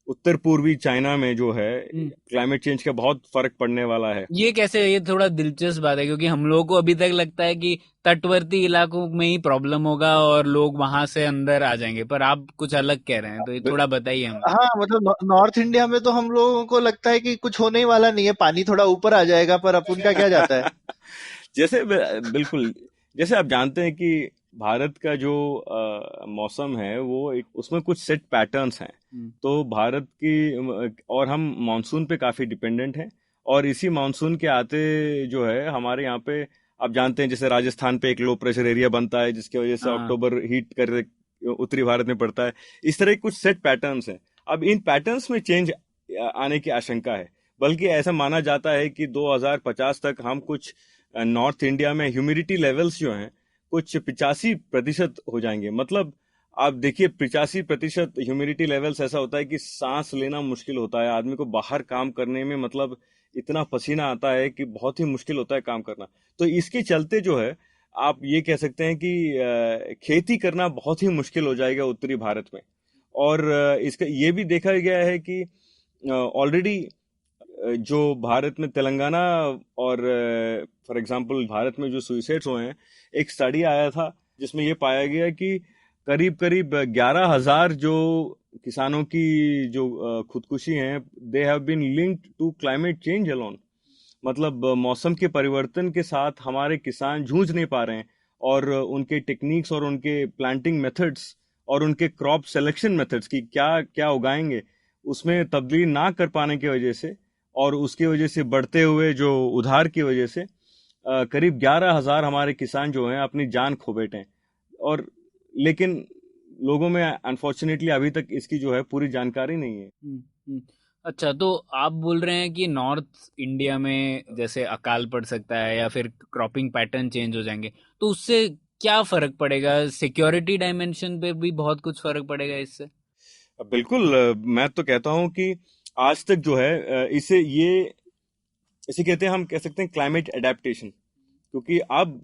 उत्तर पूर्वी चाइना में जो है क्लाइमेट चेंज का बहुत फर्क पड़ने वाला है। ये कैसे? ये थोड़ा दिलचस्प बात है, क्योंकि हम लोगों को अभी तक लगता है कि तटवर्ती इलाकों में ही प्रॉब्लम होगा और लोग वहां से अंदर आ जाएंगे, पर आप कुछ अलग कह रहे हैं, तो ये थोड़ा बताइए हम। हाँ, मतलब नॉर्थ इंडिया में तो हम लोगों को लगता है कि कुछ होने ही वाला नहीं है, पानी थोड़ा ऊपर आ जाएगा, पर अपन का क्या जाता है। जैसे बिल्कुल, जैसे आप जानते हैं कि भारत का जो मौसम है वो उसमें कुछ सेट पैटर्न्स हैं। तो भारत की और हम मानसून पे काफी डिपेंडेंट हैं, और इसी मानसून के आते जो है हमारे यहाँ पे आप जानते हैं जैसे राजस्थान पे एक लो प्रेशर एरिया बनता है जिसकी वजह से अक्टूबर हीट कर उत्तरी भारत में पड़ता है। इस तरह के कुछ सेट पैटर्न्स हैं। अब इन पैटर्न्स में चेंज आने की आशंका है, बल्कि ऐसा माना जाता है कि 2050 तक हम कुछ नॉर्थ इंडिया में ह्यूमिडिटी लेवल्स जो हैं कुछ 85% हो जाएंगे। मतलब आप देखिए 85% ह्यूमिडिटी लेवल्स ऐसा होता है कि सांस लेना मुश्किल होता है, आदमी को बाहर काम करने में मतलब इतना पसीना आता है कि बहुत ही मुश्किल होता है काम करना। तो इसके चलते जो है आप ये कह सकते हैं कि खेती करना बहुत ही मुश्किल हो जाएगा उत्तरी भारत में। और इसका ये भी देखा गया है कि ऑलरेडी जो भारत में तेलंगाना और फॉर एग्जांपल भारत में जो सुसाइड्स हुए हैं, एक स्टडी आया था जिसमें ये पाया गया कि करीब करीब 11,000 जो किसानों की जो खुदकुशी हैं, they have been linked to climate change alone. मतलब मौसम के परिवर्तन के साथ हमारे किसान जूझ नहीं पा रहे हैं, और उनके टेक्निक्स और उनके प्लांटिंग मेथड्स और उनके क्रॉप सिलेक्शन मेथड्स की क्या क्या उगाएंगे उसमें तब्दीली ना कर पाने की वजह से, और उसकी वजह से बढ़ते हुए जो उधार की वजह से करीब 11,000 हमारे किसान जो हैं अपनी जान खो बैठे हैं। और लेकिन लोगों में अनफॉर्चुनेटली अभी तक इसकी जो है पूरी जानकारी नहीं है। अच्छा, तो आप बोल रहे हैं कि नॉर्थ इंडिया में जैसे अकाल पड़ सकता है या फिर क्रॉपिंग पैटर्न चेंज हो जाएंगे, तो उससे क्या फर्क पड़ेगा? सिक्योरिटी डायमेंशन पे भी बहुत कुछ फर्क पड़ेगा इससे? बिल्कुल, मैं तो कहता हूं कि आज तक जो है इसे कहते हैं, हम कह सकते हैं क्लाइमेट एडेप्टेशन। क्योंकि अब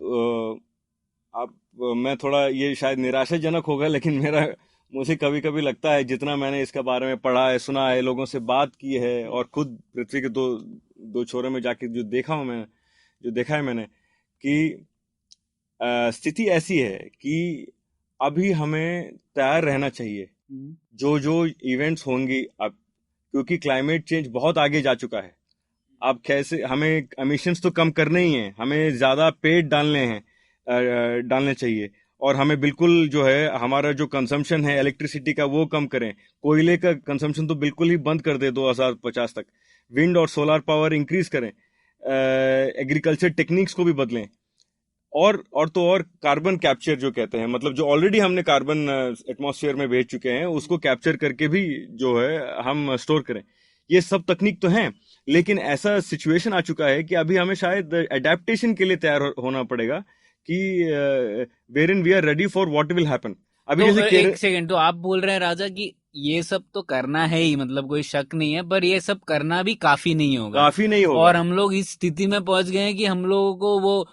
मैं थोड़ा, ये शायद निराशाजनक होगा, लेकिन मुझे कभी कभी लगता है, जितना मैंने इसके बारे में पढ़ा है, सुना है, लोगों से बात की है, और खुद पृथ्वी के दो छोरों में जाके जो देखा है मैंने कि स्थिति ऐसी है कि अभी हमें तैयार रहना चाहिए जो इवेंट्स होंगी अब, क्योंकि क्लाइमेट चेंज बहुत आगे जा चुका है। अब कैसे हमें एमिशंस तो कम करने ही हैं, हमें ज्यादा पेड़ डालने चाहिए, और हमें बिल्कुल जो है हमारा जो कंजम्पशन है इलेक्ट्रिसिटी का वो कम करें। कोयले का कंजम्पशन तो बिल्कुल ही बंद कर दे 2050 तक। विंड और सोलर पावर इंक्रीज करें, एग्रीकल्चर टेक्निक्स को भी बदलें, और कार्बन कैप्चर जो कहते हैं, मतलब जो ऑलरेडी हमने कार्बन एटमॉस्फेयर में भेज चुके हैं उसको कैप्चर करके भी जो है हम स्टोर करें। ये सब तकनीक तो हैं, लेकिन ऐसा सिचुएशन आ चुका है कि अभी हमें शायद एडेप्टेशन के लिए तैयार होना पड़ेगा कि where we are ready for what will happen. अभी तो एक सेकंड, तो आप बोल रहे हैं राजा कि ये सब तो करना है ही, मतलब कोई शक नहीं है, पर ये सब करना भी काफी नहीं होगा। और हम लोग इस स्थिति में पहुंच गए हैं कि हम लोगों को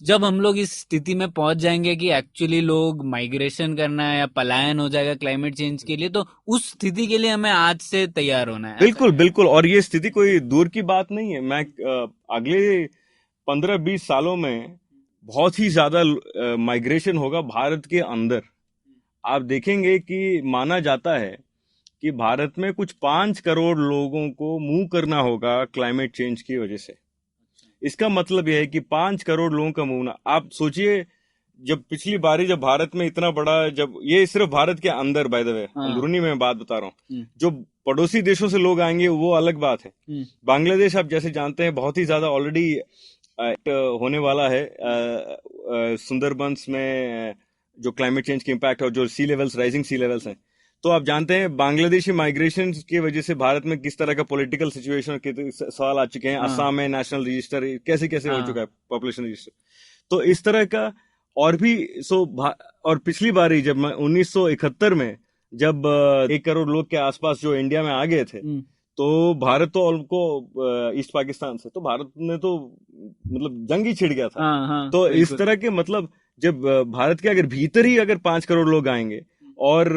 जब हम लोग इस स्थिति में पहुंच जाएंगे कि एक्चुअली लोग माइग्रेशन करना है या पलायन हो जाएगा क्लाइमेट चेंज के लिए, तो उस स्थिति के लिए हमें आज से तैयार होना है। बिल्कुल, और ये स्थिति कोई दूर की बात नहीं है। मैं अगले 15-20 सालों में बहुत ही ज्यादा माइग्रेशन होगा भारत के अंदर। आप देखेंगे कि माना जाता है कि भारत में कुछ 5 करोड़ लोगों को मूव करना होगा क्लाइमेट चेंज की वजह से। इसका मतलब यह है कि 5 करोड़ लोगों का मूवना, आप सोचिए जब पिछली बारी जब भारत में इतना बड़ा, जब ये सिर्फ भारत के अंदर, बाय द वे अंदरूनी में बात बता रहा हूँ, जो पड़ोसी देशों से लोग आएंगे वो अलग बात है। बांग्लादेश आप जैसे जानते हैं बहुत ही ज्यादा ऑलरेडी होने वाला है सुंदरबंस में, जो क्लाइमेट चेंज के इम्पैक्ट और जो सी लेवल्स, राइजिंग सी लेवल्स हैं। तो आप जानते हैं बांग्लादेशी माइग्रेशन की वजह से भारत में किस तरह का पॉलिटिकल सिचुएशन के सवाल आ चुके हैं। असम में नेशनल रजिस्टर कैसे कैसे हो चुका है, पॉपुलेशन रजिस्टर। तो इस तरह का और भी और पिछली बारी जब 1971 में जब 1 करोड़ लोग के आसपास जो इंडिया में आ गए थे, तो भारत तो उनको ईस्ट पाकिस्तान से, तो भारत ने तो मतलब जंग ही छिड़ गया था। तो इस तरह के मतलब जब भारत के अगर भीतर ही अगर 5 करोड़ लोग आएंगे और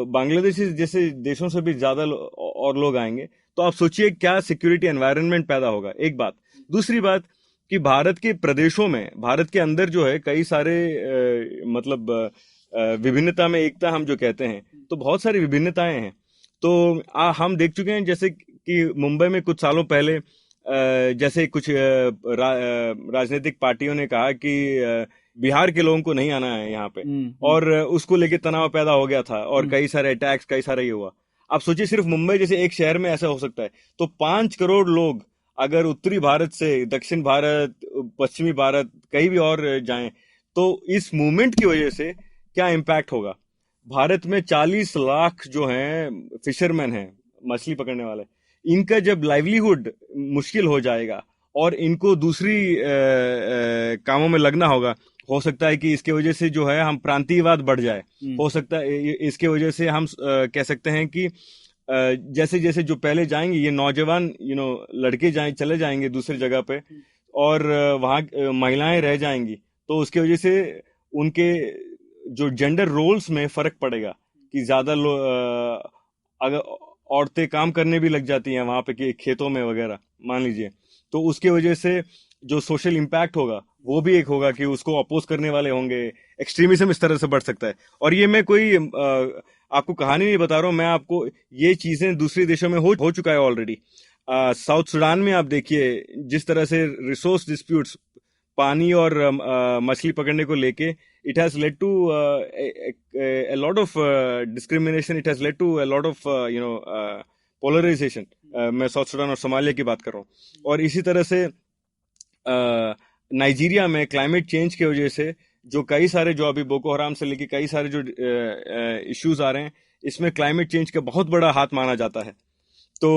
बांग्लादेश जैसे देशों से भी ज्यादा और लोग आएंगे, तो आप सोचिए क्या सिक्योरिटी एनवायरनमेंट पैदा होगा। एक बात। दूसरी बात कि भारत के प्रदेशों में, भारत के अंदर जो है कई सारे मतलब विभिन्नता में एकता हम जो कहते हैं, तो बहुत सारी विभिन्नताएं हैं। तो हम देख चुके हैं जैसे कि मुंबई में कुछ सालों पहले जैसे कुछ राजनीतिक पार्टियों ने कहा कि बिहार के लोगों को नहीं आना है यहाँ पे, और उसको लेके तनाव पैदा हो गया था और कई सारे अटैक्स, कई सारे ये हुआ। आप सोचिए सिर्फ मुंबई जैसे एक शहर में ऐसा हो सकता है, तो 5 करोड़ लोग अगर उत्तरी भारत से दक्षिण भारत, पश्चिमी भारत, कहीं भी और जाएं, तो इस मूवमेंट की वजह से क्या इम्पैक्ट होगा। भारत में 40 लाख जो हैं फिशरमैन हैं, मछली पकड़ने वाले, इनका जब लाइवलीहुड मुश्किल हो जाएगा और इनको दूसरी कामों में लगना होगा, हो सकता है कि इसके वजह से जो है हम प्रांतीयवाद बढ़ जाए। हो सकता है इसके वजह से हम कह सकते हैं कि जैसे जैसे जो पहले जाएंगे ये नौजवान लड़के चले जाएंगे दूसरी जगह पे, और वहाँ महिलाएं रह जाएंगी, तो उसके वजह से उनके जो जेंडर रोल्स में फर्क पड़ेगा कि ज्यादा अगर औरतें काम करने भी लग जाती हैं वहां पे कि खेतों में वगैरह मान लीजिए, तो उसके वजह से जो सोशल इम्पैक्ट होगा वो भी एक होगा कि उसको अपोज करने वाले होंगे। एक्सट्रीमिज्म इस तरह से बढ़ सकता है। और ये मैं कोई आपको कहानी नहीं बता रहा हूँ, मैं आपको ये चीजें दूसरे देशों में हो चुका है ऑलरेडी। साउथ सुडान में आप देखिए जिस तरह से रिसोर्स डिस्प्यूट्स, पानी और मछली पकड़ने को लेके, it has led to a lot of discrimination, it has led to a lot of polarization। मैं साउथ सुडान और सोमालिया की बात कर रहा हूँ। और इसी तरह से नाइजीरिया में क्लाइमेट चेंज की वजह से जो कई सारे, जो अभी बोको हराम से लेके कई सारे जो इश्यूज आ रहे हैं, इसमें क्लाइमेट चेंज का बहुत बड़ा हाथ माना जाता है। तो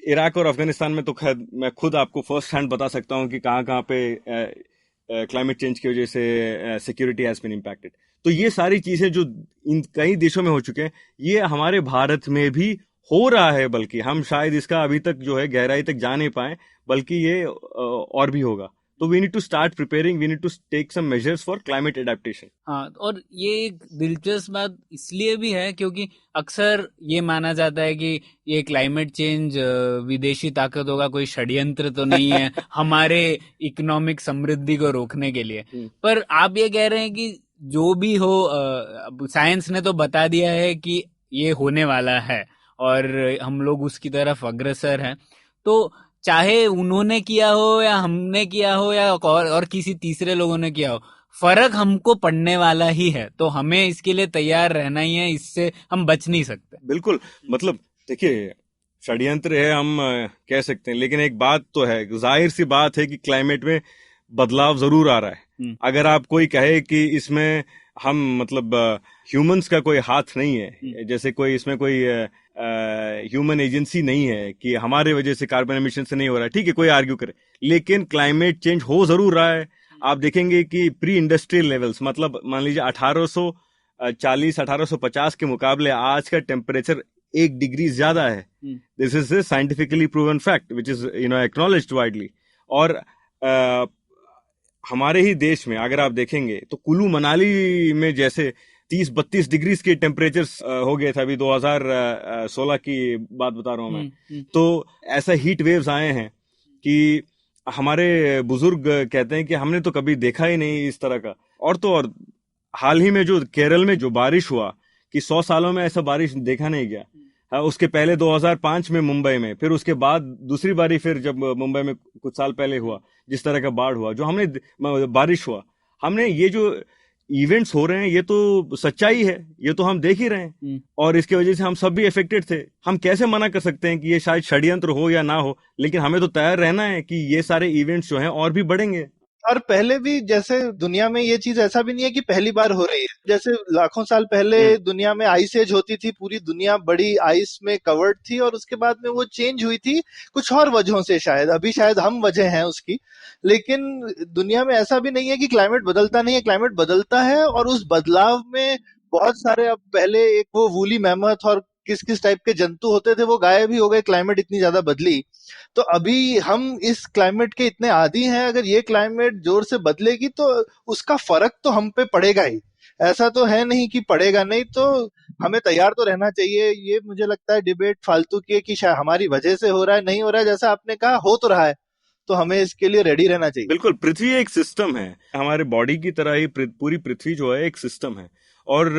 इराक और अफगानिस्तान में तो खैर मैं खुद आपको फर्स्ट हैंड बता सकता हूँ कि कहाँ कहाँ पे क्लाइमेट चेंज की वजह से सिक्योरिटी हैज बीन इम्पैक्टेड। तो ये सारी चीजें जो इन कई देशों में हो चुके हैं, ये हमारे भारत में भी हो रहा है, बल्कि हम शायद इसका अभी तक जो है गहराई तक जा नहीं पाए, बल्कि ये और भी होगा। तो we need to start preparing, we need to take some measures for climate adaptation. हाँ, और ये एक दिलचस्प बात इसलिए भी है क्योंकि अक्सर ये माना जाता है कि ये क्लाइमेट चेंज विदेशी ताकतों का कोई षड्यंत्र तो नहीं है हमारे इकोनॉमिक समृद्धि को रोकने के लिए। पर आप ये कह रहे हैं कि जो भी हो, साइंस ने तो बता दिया है कि ये होने वाला है और हम लोग उसकी तरफ अग्रसर हैं। तो चाहे उन्होंने किया हो या हमने किया हो या और किसी तीसरे लोगों ने किया हो, फर्क हमको पड़ने वाला ही है। तो हमें इसके लिए तैयार रहना ही है, इससे हम बच नहीं सकते। बिल्कुल, मतलब देखिए षड्यंत्र है हम कह सकते हैं, लेकिन एक बात तो है, जाहिर सी बात है कि क्लाइमेट में बदलाव जरूर आ रहा है। अगर आप कोई कहे कि इसमें हम मतलब ह्यूमंस का कोई हाथ नहीं है, जैसे कोई इसमें कोई ह्यूमन एजेंसी नहीं है कि हमारे वजह से कार्बन एमिशन से नहीं हो रहा है, ठीक है, कोई आर्ग्यू करे, लेकिन क्लाइमेट चेंज हो जरूर रहा है। आप देखेंगे कि प्री इंडस्ट्रियल लेवल्स, मतलब मान लीजिए 1840 1850 के मुकाबले आज का टेम्परेचर 1 डिग्री ज्यादा है। This is a scientifically proven fact which is acknowledged widely. और हमारे ही देश में अगर आप देखेंगे तो कुल्लू मनाली में जैसे 30-32 डिग्री के टेम्परेचर्स हो गए थे, अभी 2016 की बात बता रहा हूं मैं। तो ऐसा हीट वेव्स आए हैं कि हमारे बुजुर्ग कहते हैं कि हमने तो कभी देखा ही नहीं इस तरह का। और तो और हाल ही में जो केरल में जो बारिश हुआ कि 100 सालों में ऐसा बारिश देखा नहीं गया। उसके पहले 2005 में मुंबई में, फिर उसके बाद दूसरी बारी फिर जब मुंबई में कुछ साल पहले हुआ जिस तरह का बाढ़ हुआ, जो हमने बारिश हुआ, हमने ये जो इवेंट्स हो रहे हैं ये तो सच्चाई है, ये तो हम देख ही रहे हैं, और इसके वजह से हम सब भी अफेक्टेड थे। हम कैसे मना कर सकते हैं कि ये शायद षड्यंत्र हो या ना हो, लेकिन हमें तो तैयार रहना है कि ये सारे इवेंट्स जो हैं और भी बढ़ेंगे। और पहले भी जैसे दुनिया में ये चीज ऐसा भी नहीं है कि पहली बार हो रही है। जैसे लाखों साल पहले दुनिया में आइस एज होती थी, पूरी दुनिया बड़ी आइस में कवर्ड थी, और उसके बाद में वो चेंज हुई थी कुछ और वजहों से। शायद अभी शायद हम वजह हैं उसकी, लेकिन दुनिया में ऐसा भी नहीं है कि क्लाइमेट बदलता नहीं है। क्लाइमेट बदलता है, और उस बदलाव में बहुत सारे, अब पहले एक वो वूली मैमथ और किस किस टाइप के जंतु होते थे वो गायब ही हो गए, क्लाइमेट इतनी ज्यादा बदली। तो अभी हम इस क्लाइमेट के इतने आदी हैं, अगर ये क्लाइमेट जोर से बदलेगी तो उसका फर्क तो हम पे पड़ेगा ही। ऐसा तो है नहीं कि पड़ेगा नहीं, तो हमें तैयार तो रहना चाहिए। ये मुझे लगता है डिबेट फालतू की है कि शायद हमारी वजह से हो रहा है, नहीं हो रहा है, जैसा आपने कहा हो तो रहा है, तो हमें इसके लिए रेडी रहना चाहिए। बिल्कुल, पृथ्वी एक सिस्टम है, हमारे बॉडी की तरह ही पूरी पृथ्वी जो है एक सिस्टम है, और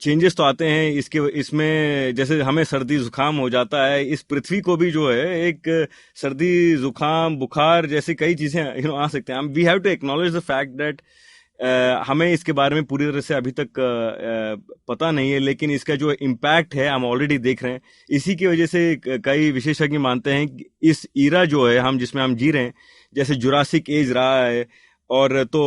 चेंजेस तो आते हैं इसमें। जैसे हमें सर्दी जुकाम हो जाता है, इस पृथ्वी को भी जो है एक सर्दी जुकाम बुखार जैसी कई चीजें आ सकते हैं। We have to acknowledge the fact that हमें इसके बारे में पूरी तरह से अभी तक पता नहीं है, लेकिन इसका जो इम्पैक्ट है हम ऑलरेडी देख रहे हैं। इसी की वजह से कई विशेषज्ञ मानते हैं कि इस ईरा जो है जिसमें हम जी रहे हैं, जैसे जुरासिक एज रहा है, और तो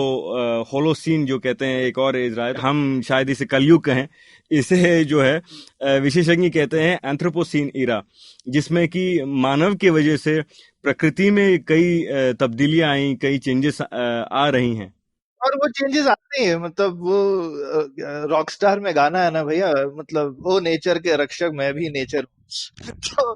होलोसीन जो कहते हैं एक और एज रहा है, हम शायद इसे कलयुग कहें। इसे जो है विशेषज्ञ कहते हैं एंथ्रोपोसीन ईरा, जिसमें कि मानव की वजह से प्रकृति में कई तब्दीलियां आई, कई चेंजेस आ रही हैं। और वो चेंजेस आते हैं, मतलब वो रॉकस्टार में गाना है ना भैया, मतलब वो नेचर के रक्षक मैं भी नेचर तो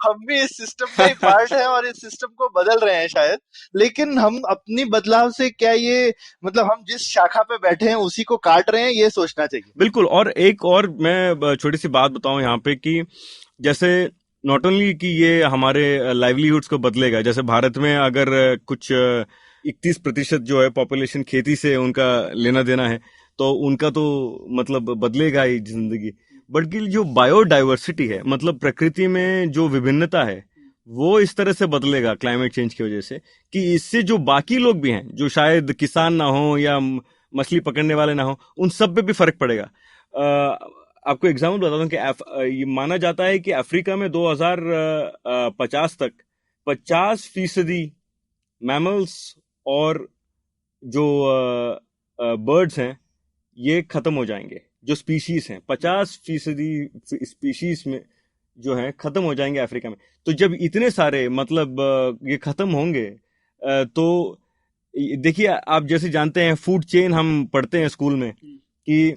हम भी इस सिस्टम का ही पार्ट है, और इस सिस्टम को बदल रहे हैं शायद। लेकिन हम अपनी बदलाव से क्या ये, मतलब हम जिस शाखा पे बैठे हैं उसी को काट रहे हैं, ये सोचना चाहिए। बिल्कुल। और एक और मैं छोटी सी बात बताऊं यहाँ पे कि जैसे नॉट ओनली कि ये हमारे लाइवलीहुड्स को बदलेगा, जैसे भारत में अगर कुछ 31% जो है पॉपुलेशन खेती से उनका लेना देना है, तो उनका तो मतलब बदलेगा ही जिंदगी। बल्कि जो बायोडाइवर्सिटी है, मतलब प्रकृति में जो विभिन्नता है, वो इस तरह से बदलेगा क्लाइमेट चेंज की वजह से, कि इससे जो बाकी लोग भी हैं, जो शायद किसान ना हो या मछली पकड़ने वाले ना हो, उन सब पे भी फर्क पड़ेगा। आपको एग्जाम्पल बताता हूँ कि ये माना जाता है कि अफ्रीका में 2050 तक 50% मैमल्स और जो बर्ड्स हैं ये खत्म हो जाएंगे। जो स्पीशीज हैं 50% स्पीशीज में जो हैं खत्म हो जाएंगे अफ्रीका में। तो जब इतने सारे मतलब ये खत्म होंगे, तो देखिए, आप जैसे जानते हैं फूड चेन हम पढ़ते हैं स्कूल में, कि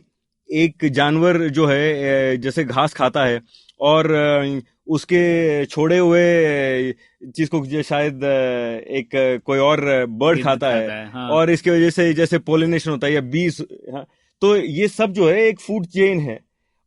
एक जानवर जो है जैसे घास खाता है, और उसके छोड़े हुए चीज को शायद एक कोई और बर्ड खाता है, हाँ। और इसकी वजह से जैसे पोलिनेशन होता है या बीज, हाँ, तो ये सब जो है एक फूड चेन है,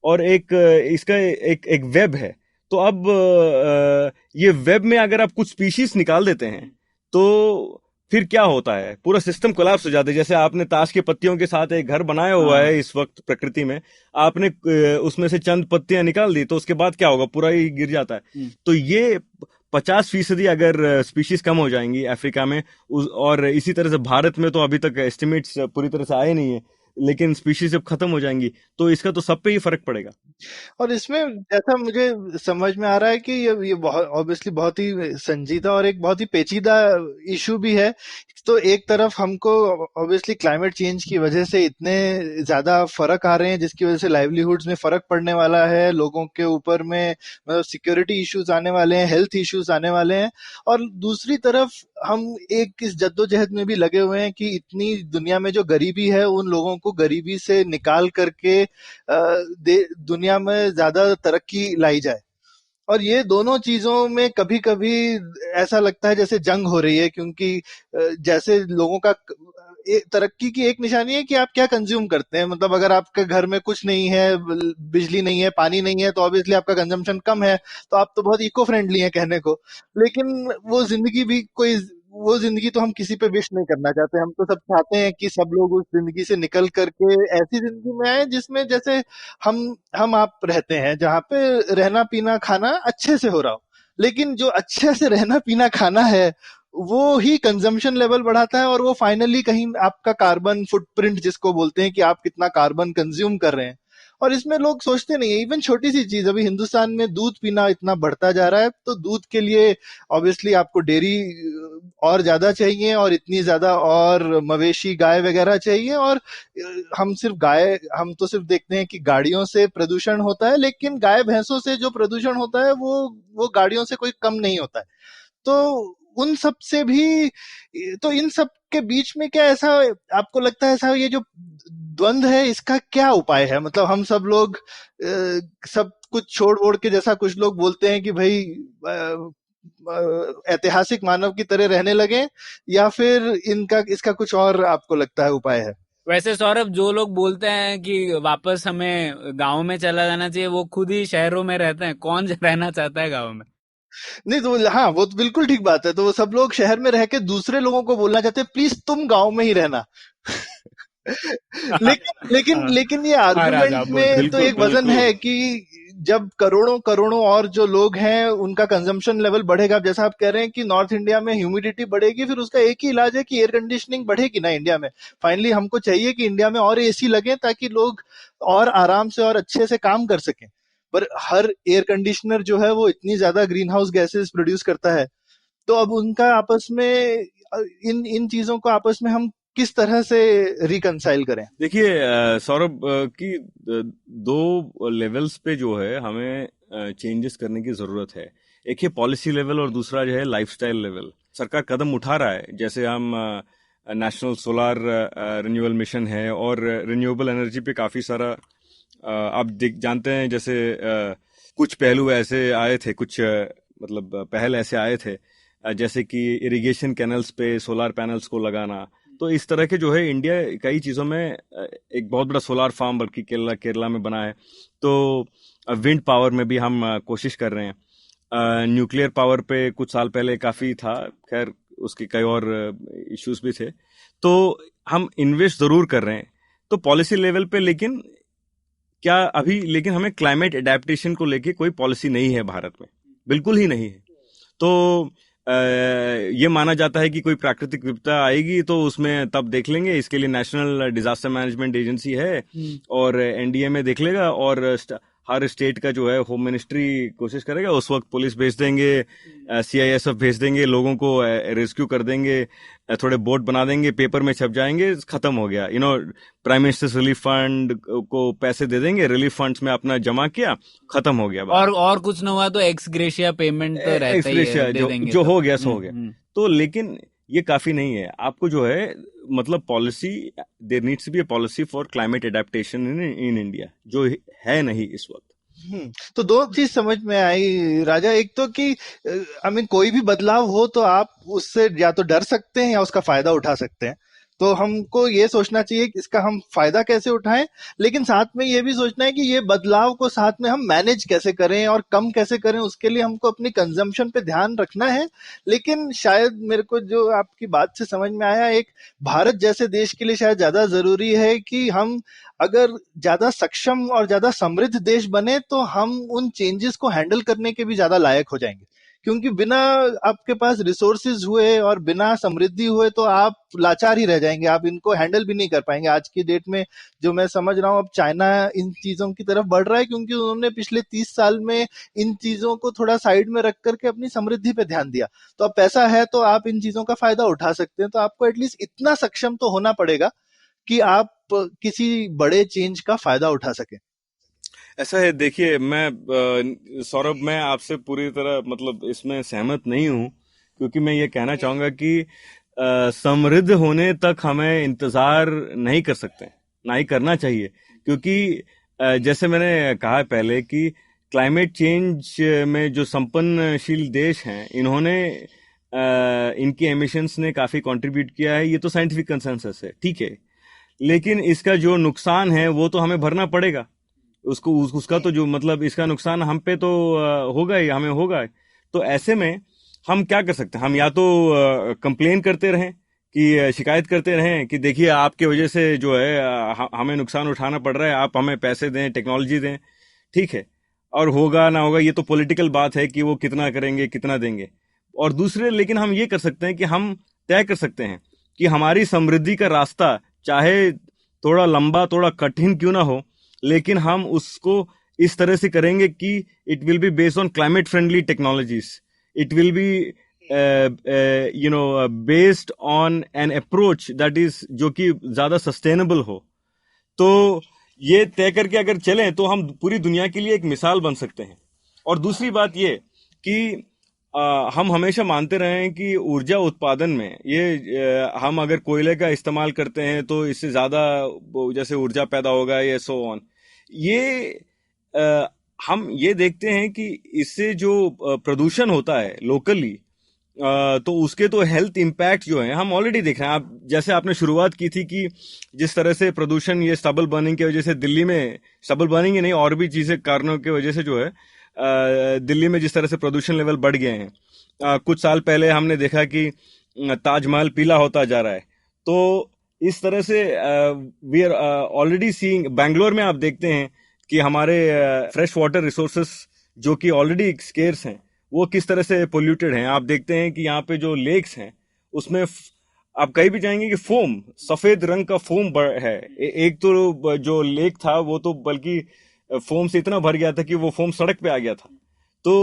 और एक इसका एक वेब है। तो अब ये वेब में अगर आप कुछ स्पीशीज निकाल देते हैं, तो फिर क्या होता है, पूरा सिस्टम कोलैप्स हो जाता है। जैसे आपने ताश के पत्तियों के साथ एक घर बनाया हुआ है इस वक्त प्रकृति में, आपने उसमें से चंद पत्तियां निकाल दी, तो उसके बाद क्या होगा, पूरा ही गिर जाता है। तो ये 50% अगर स्पीशीज कम हो जाएंगी अफ्रीका में, और इसी तरह से भारत में तो अभी तक एस्टिमेट्स पूरी तरह से आए नहीं है, लेकिन स्पीशीज जब खत्म हो जाएंगी तो इसका तो सब पे ही फर्क पड़ेगा। और इसमें जैसा मुझे समझ में आ रहा है कि ये बहुत ऑब्वियसली बहुत ही संजीदा और एक बहुत ही पेचीदा इशू भी है। तो एक तरफ हमको ऑब्वियसली क्लाइमेट चेंज की वजह से इतने ज्यादा फर्क आ रहे हैं, जिसकी वजह से लाइवलीहुड्स में फर्क पड़ने वाला है, लोगों के ऊपर में मतलब सिक्योरिटी इश्यूज आने वाले हैं, हेल्थ इश्यूज आने वाले हैं। और दूसरी तरफ हम एक इस जद्दोजहद में भी लगे हुए हैं कि इतनी दुनिया में जो गरीबी है, उन लोगों को गरीबी से निकाल करके दुनिया में ज्यादा तरक्की लाई जाए। और ये दोनों चीजों में कभी कभी ऐसा लगता है जैसे जंग हो रही है, क्योंकि जैसे लोगों का तरक्की की एक निशानी है कि आप क्या कंज्यूम करते हैं। मतलब अगर आपके घर में कुछ नहीं है, बिजली नहीं है, पानी नहीं है, तो ऑब्वियसली आपका कंजम्पशन कम है, तो आप तो बहुत इको फ्रेंडली हैं कहने को। लेकिन वो जिंदगी भी कोई, वो जिंदगी तो हम किसी पे विश नहीं करना चाहते। हम तो सब चाहते हैं कि सब लोग उस जिंदगी से निकल करके ऐसी जिंदगी में आए जिसमें जैसे हम आप रहते हैं, जहाँ पे रहना पीना खाना अच्छे से हो रहा हो। लेकिन जो अच्छे से रहना पीना खाना है वो ही कंजम्पशन लेवल बढ़ाता है और वो फाइनली कहीं आपका कार्बन फुटप्रिंट जिसको बोलते हैं कि आप कितना कार्बन कंज्यूम कर रहे हैं, और इसमें लोग सोचते नहीं है। इवन छोटी सी चीज, अभी हिंदुस्तान में दूध पीना इतना बढ़ता जा रहा है, तो दूध के लिए ऑब्वियसली आपको डेयरी और ज्यादा चाहिए, और इतनी ज्यादा और मवेशी गाय वगैरह चाहिए, और हम तो सिर्फ देखते हैं कि गाड़ियों से प्रदूषण होता है, लेकिन गाय भैंसों से जो प्रदूषण होता है वो गाड़ियों से कोई कम नहीं होता है। तो उन सब से भी, तो इन सब के बीच में क्या ऐसा आपको लगता है, ऐसा ये जो द्वंद है इसका क्या उपाय है? मतलब हम सब लोग सब कुछ छोड़ ओड़ के, जैसा कुछ लोग बोलते हैं कि भाई ऐतिहासिक मानव की तरह रहने लगे, या फिर इसका कुछ और आपको लगता है उपाय है? वैसे सौरभ, जो लोग बोलते हैं कि वापस हमें गांव में चला जाना चाहिए, वो खुद ही शहरों में रहते हैं। कौन रहना चाहता है गांव में? नहीं तो हाँ, वो तो बिल्कुल ठीक बात है। तो वो सब लोग शहर में रह के दूसरे लोगों को बोलना चाहते हैं प्लीज तुम गांव में ही रहना। लेकिन ये हाँ राजा, आर्गुमेंट में तो बिल्कुल एक वजन बिल्कुल। है कि जब करोड़ों करोड़ों और जो लोग हैं उनका कंजम्पशन लेवल बढ़ेगा, जैसा आप कह रहे हैं कि नॉर्थ इंडिया में ह्यूमिडिटी बढ़ेगी, फिर उसका एक ही इलाज है कि एयर कंडीशनिंग बढ़ेगी ना इंडिया में। फाइनली हमको चाहिए कि इंडिया में और एसी लगे ताकि लोग और आराम से और अच्छे से काम कर सकें। पर हर एयर कंडीशनर जो है वो इतनी ज्यादा ग्रीन हाउस गैसेस प्रोड्यूस करता है। तो अब उनका आपस में इन इन चीजों को आपस में हम किस तरह से रिकंसाइल करें? देखिए सौरभ, कि दो लेवल्स पे जो है हमें चेंजेस करने की जरूरत है। एक है पॉलिसी लेवल और दूसरा जो है लाइफस्टाइल लेवल। सरकार कदम उठा रहा है, जैसे हम नेशनल सोलार रिन्यूअल मिशन है और रिन्यूएबल एनर्जी पे काफी सारा आप जानते हैं। जैसे कुछ पहलू ऐसे आए थे, कुछ मतलब पहल ऐसे आए थे, जैसे कि इरिगेशन कैनल्स पे सोलार पैनल्स को लगाना। तो इस तरह के जो है इंडिया कई चीज़ों में एक बहुत बड़ा सोलार फार्म बल्कि केरला में बना है। तो विंड पावर में भी हम कोशिश कर रहे हैं। न्यूक्लियर पावर पे कुछ साल पहले काफ़ी था, खैर उसके कई और इश्यूज भी थे। तो हम इन्वेस्ट ज़रूर कर रहे हैं तो पॉलिसी लेवल पे, लेकिन हमें क्लाइमेट एडेप्टेशन को लेके कोई पॉलिसी नहीं है भारत में, बिल्कुल ही नहीं है। तो ये माना जाता है कि कोई प्राकृतिक विपदा आएगी तो उसमें तब देख लेंगे, इसके लिए नेशनल डिजास्टर मैनेजमेंट एजेंसी है और एनडीए में देख लेगा, और हर स्टेट का जो है होम मिनिस्ट्री कोशिश करेगा, उस वक्त पुलिस भेज देंगे, सीआईएसएफ भेज देंगे, लोगों को रेस्क्यू कर देंगे, थोड़े बोट बना देंगे, पेपर में छप जाएंगे, खत्म हो गया। प्राइम मिनिस्टर्स रिलीफ फंड को पैसे दे देंगे, रिलीफ फंड्स में अपना जमा किया, खत्म हो गया। और कुछ न हुआ तो एक्स ग्रेशिया पेमेंट तो रहता ही है, दे देंगे जो तो। हो गया सो हो गया। तो लेकिन ये काफी नहीं है, आपको जो है मतलब policy, there needs to be a policy for climate adaptation in India, जो है नहीं इस वक्त। तो दो चीज समझ में आई राजा। एक तो कि कोई भी बदलाव हो तो आप उससे या तो डर सकते हैं या उसका फायदा उठा सकते हैं। तो हमको ये सोचना चाहिए कि इसका हम फायदा कैसे उठाएं, लेकिन साथ में ये भी सोचना है कि ये बदलाव को साथ में हम मैनेज कैसे करें और कम कैसे करें, उसके लिए हमको अपनी कंजम्पशन पे ध्यान रखना है। लेकिन शायद मेरे को जो आपकी बात से समझ में आया, एक भारत जैसे देश के लिए शायद ज्यादा जरूरी है कि हम अगर ज्यादा सक्षम और ज्यादा समृद्ध देश बने तो हम उन चेंजेस को हैंडल करने के भी ज्यादा लायक हो जाएंगे। क्योंकि बिना आपके पास रिसोर्सेज हुए और बिना समृद्धि हुए तो आप लाचार ही रह जाएंगे, आप इनको हैंडल भी नहीं कर पाएंगे। आज की डेट में जो मैं समझ रहा हूँ, अब चाइना इन चीजों की तरफ बढ़ रहा है क्योंकि उन्होंने पिछले 30 साल में इन चीजों को थोड़ा साइड में रख करके अपनी समृद्धि पे ध्यान दिया। तो अब पैसा है तो आप इन चीजों का फायदा उठा सकते हैं। तो आपको एटलीस्ट इतना सक्षम तो होना पड़ेगा कि आप किसी बड़े चेंज का फायदा उठा सकें। ऐसा है, देखिए मैं सौरभ, मैं आपसे पूरी तरह मतलब इसमें सहमत नहीं हूं, क्योंकि मैं ये कहना चाहूंगा कि समृद्ध होने तक हमें इंतजार नहीं कर सकते, ना ही करना चाहिए। क्योंकि जैसे मैंने कहा पहले कि क्लाइमेट चेंज में जो संपन्नशील देश हैं, इन्होंने इनकी एमिशंस ने काफी कंट्रीब्यूट किया है, ये तो साइंटिफिक कंसेंसस है, ठीक है। लेकिन इसका जो नुकसान है वो तो हमें भरना पड़ेगा, उसका तो जो मतलब इसका नुकसान हम पे तो होगा ही, हमें होगा। तो ऐसे में हम क्या कर सकते हैं? हम या तो कंप्लेन करते रहें, कि शिकायत करते रहें कि देखिए आपके वजह से जो है हमें नुकसान उठाना पड़ रहा है, आप हमें पैसे दें, टेक्नोलॉजी दें, ठीक है। और होगा ना होगा ये तो पॉलिटिकल बात है कि वो कितना करेंगे, कितना देंगे। और दूसरे, लेकिन हम ये कर सकते हैं कि हम तय कर सकते हैं कि हमारी समृद्धि का रास्ता चाहे थोड़ा लंबा, थोड़ा कठिन क्यों ना हो, लेकिन हम उसको इस तरह से करेंगे कि it will be based on climate friendly technologies, it will be based on an approach that is, जो कि ज्यादा सस्टेनेबल हो। तो ये तय करके अगर चलें तो हम पूरी दुनिया के लिए एक मिसाल बन सकते हैं। और दूसरी बात ये कि हम हमेशा मानते रहे हैं कि ऊर्जा उत्पादन में हम अगर कोयले का इस्तेमाल करते हैं तो इससे ज्यादा जैसे ऊर्जा पैदा होगा, ये सो ऑन। हम ये देखते हैं कि इससे जो प्रदूषण होता है लोकली, तो उसके तो हेल्थ इम्पैक्ट जो है हम ऑलरेडी देख रहे हैं। आप जैसे आपने शुरुआत की थी कि जिस तरह से प्रदूषण ये स्टबल बर्निंग की वजह से दिल्ली में, स्टबल बर्निंग ही नहीं और भी चीजें कारणों की वजह से जो है दिल्ली में जिस तरह से प्रदूषण लेवल बढ़ गए हैं। कुछ साल पहले हमने देखा कि ताजमहल पीला होता जा रहा है। तो इस तरह से we are already seeing, Bangalore में आप देखते हैं कि हमारे फ्रेश वाटर रिसोर्सेस जो कि ऑलरेडी स्केर्स हैं वो किस तरह से पोल्यूटेड हैं। आप देखते हैं कि यहाँ पे जो लेक्स हैं उसमें आप कहीं भी जाएंगे कि फोम, सफेद रंग का फोम है। एक तो जो लेक था वो तो बल्कि फोम से इतना भर गया था कि वो फोम सड़क पे आ गया था। तो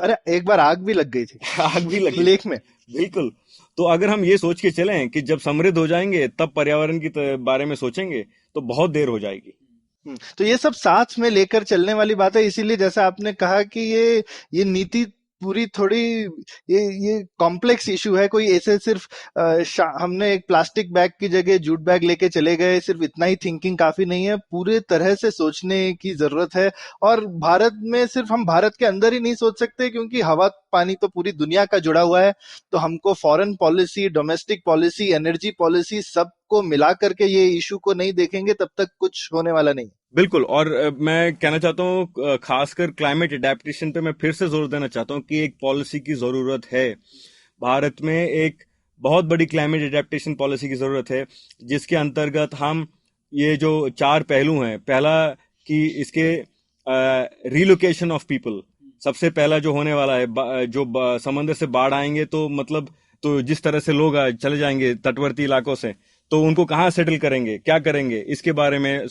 अरे एक बार आग भी लग गई थी आग भी लगी लेक में। बिल्कुल। तो अगर हम ये सोच के चलें कि जब समृद्ध हो जाएंगे तब पर्यावरण की बारे में सोचेंगे तो बहुत देर हो जाएगी। तो ये सब साथ में लेकर चलने वाली बात है। इसीलिए जैसा आपने कहा कि ये नीति पूरी थोड़ी ये कॉम्प्लेक्स इशू है। कोई ऐसे सिर्फ हमने एक प्लास्टिक बैग की जगह जूट बैग लेके चले गए, सिर्फ इतना ही थिंकिंग काफी नहीं है। पूरे तरह से सोचने की जरूरत है। और भारत में सिर्फ हम भारत के अंदर ही नहीं सोच सकते, क्योंकि हवा पानी तो पूरी दुनिया का जुड़ा हुआ है। तो हमको foreign policy, domestic policy, energy policy सबको मिला करके ये इशू को नहीं देखेंगे तब तक कुछ होने वाला नहीं। बिल्कुल। और मैं कहना चाहता हूँ खासकर क्लाइमेट एडेप्टेशन पे मैं फिर से जोर देना चाहता हूँ कि एक पॉलिसी की जरूरत है। भारत में एक बहुत बड़ी क्लाइमेट एडेप्टेशन पॉलिसी की जरूरत है, जिसके अंतर्गत हम ये जो 4 पहलू हैं, पहला कि इसके रिलोकेशन ऑफ पीपल, सबसे पहला जो होने वाला है, जो समंदर से बाढ़ आएंगे तो मतलब तो जिस तरह से लोग चले जाएंगे तटवर्ती इलाकों से, तो उनको कहाँ सेटल करेंगे, क्या करेंगे, इसके बारे में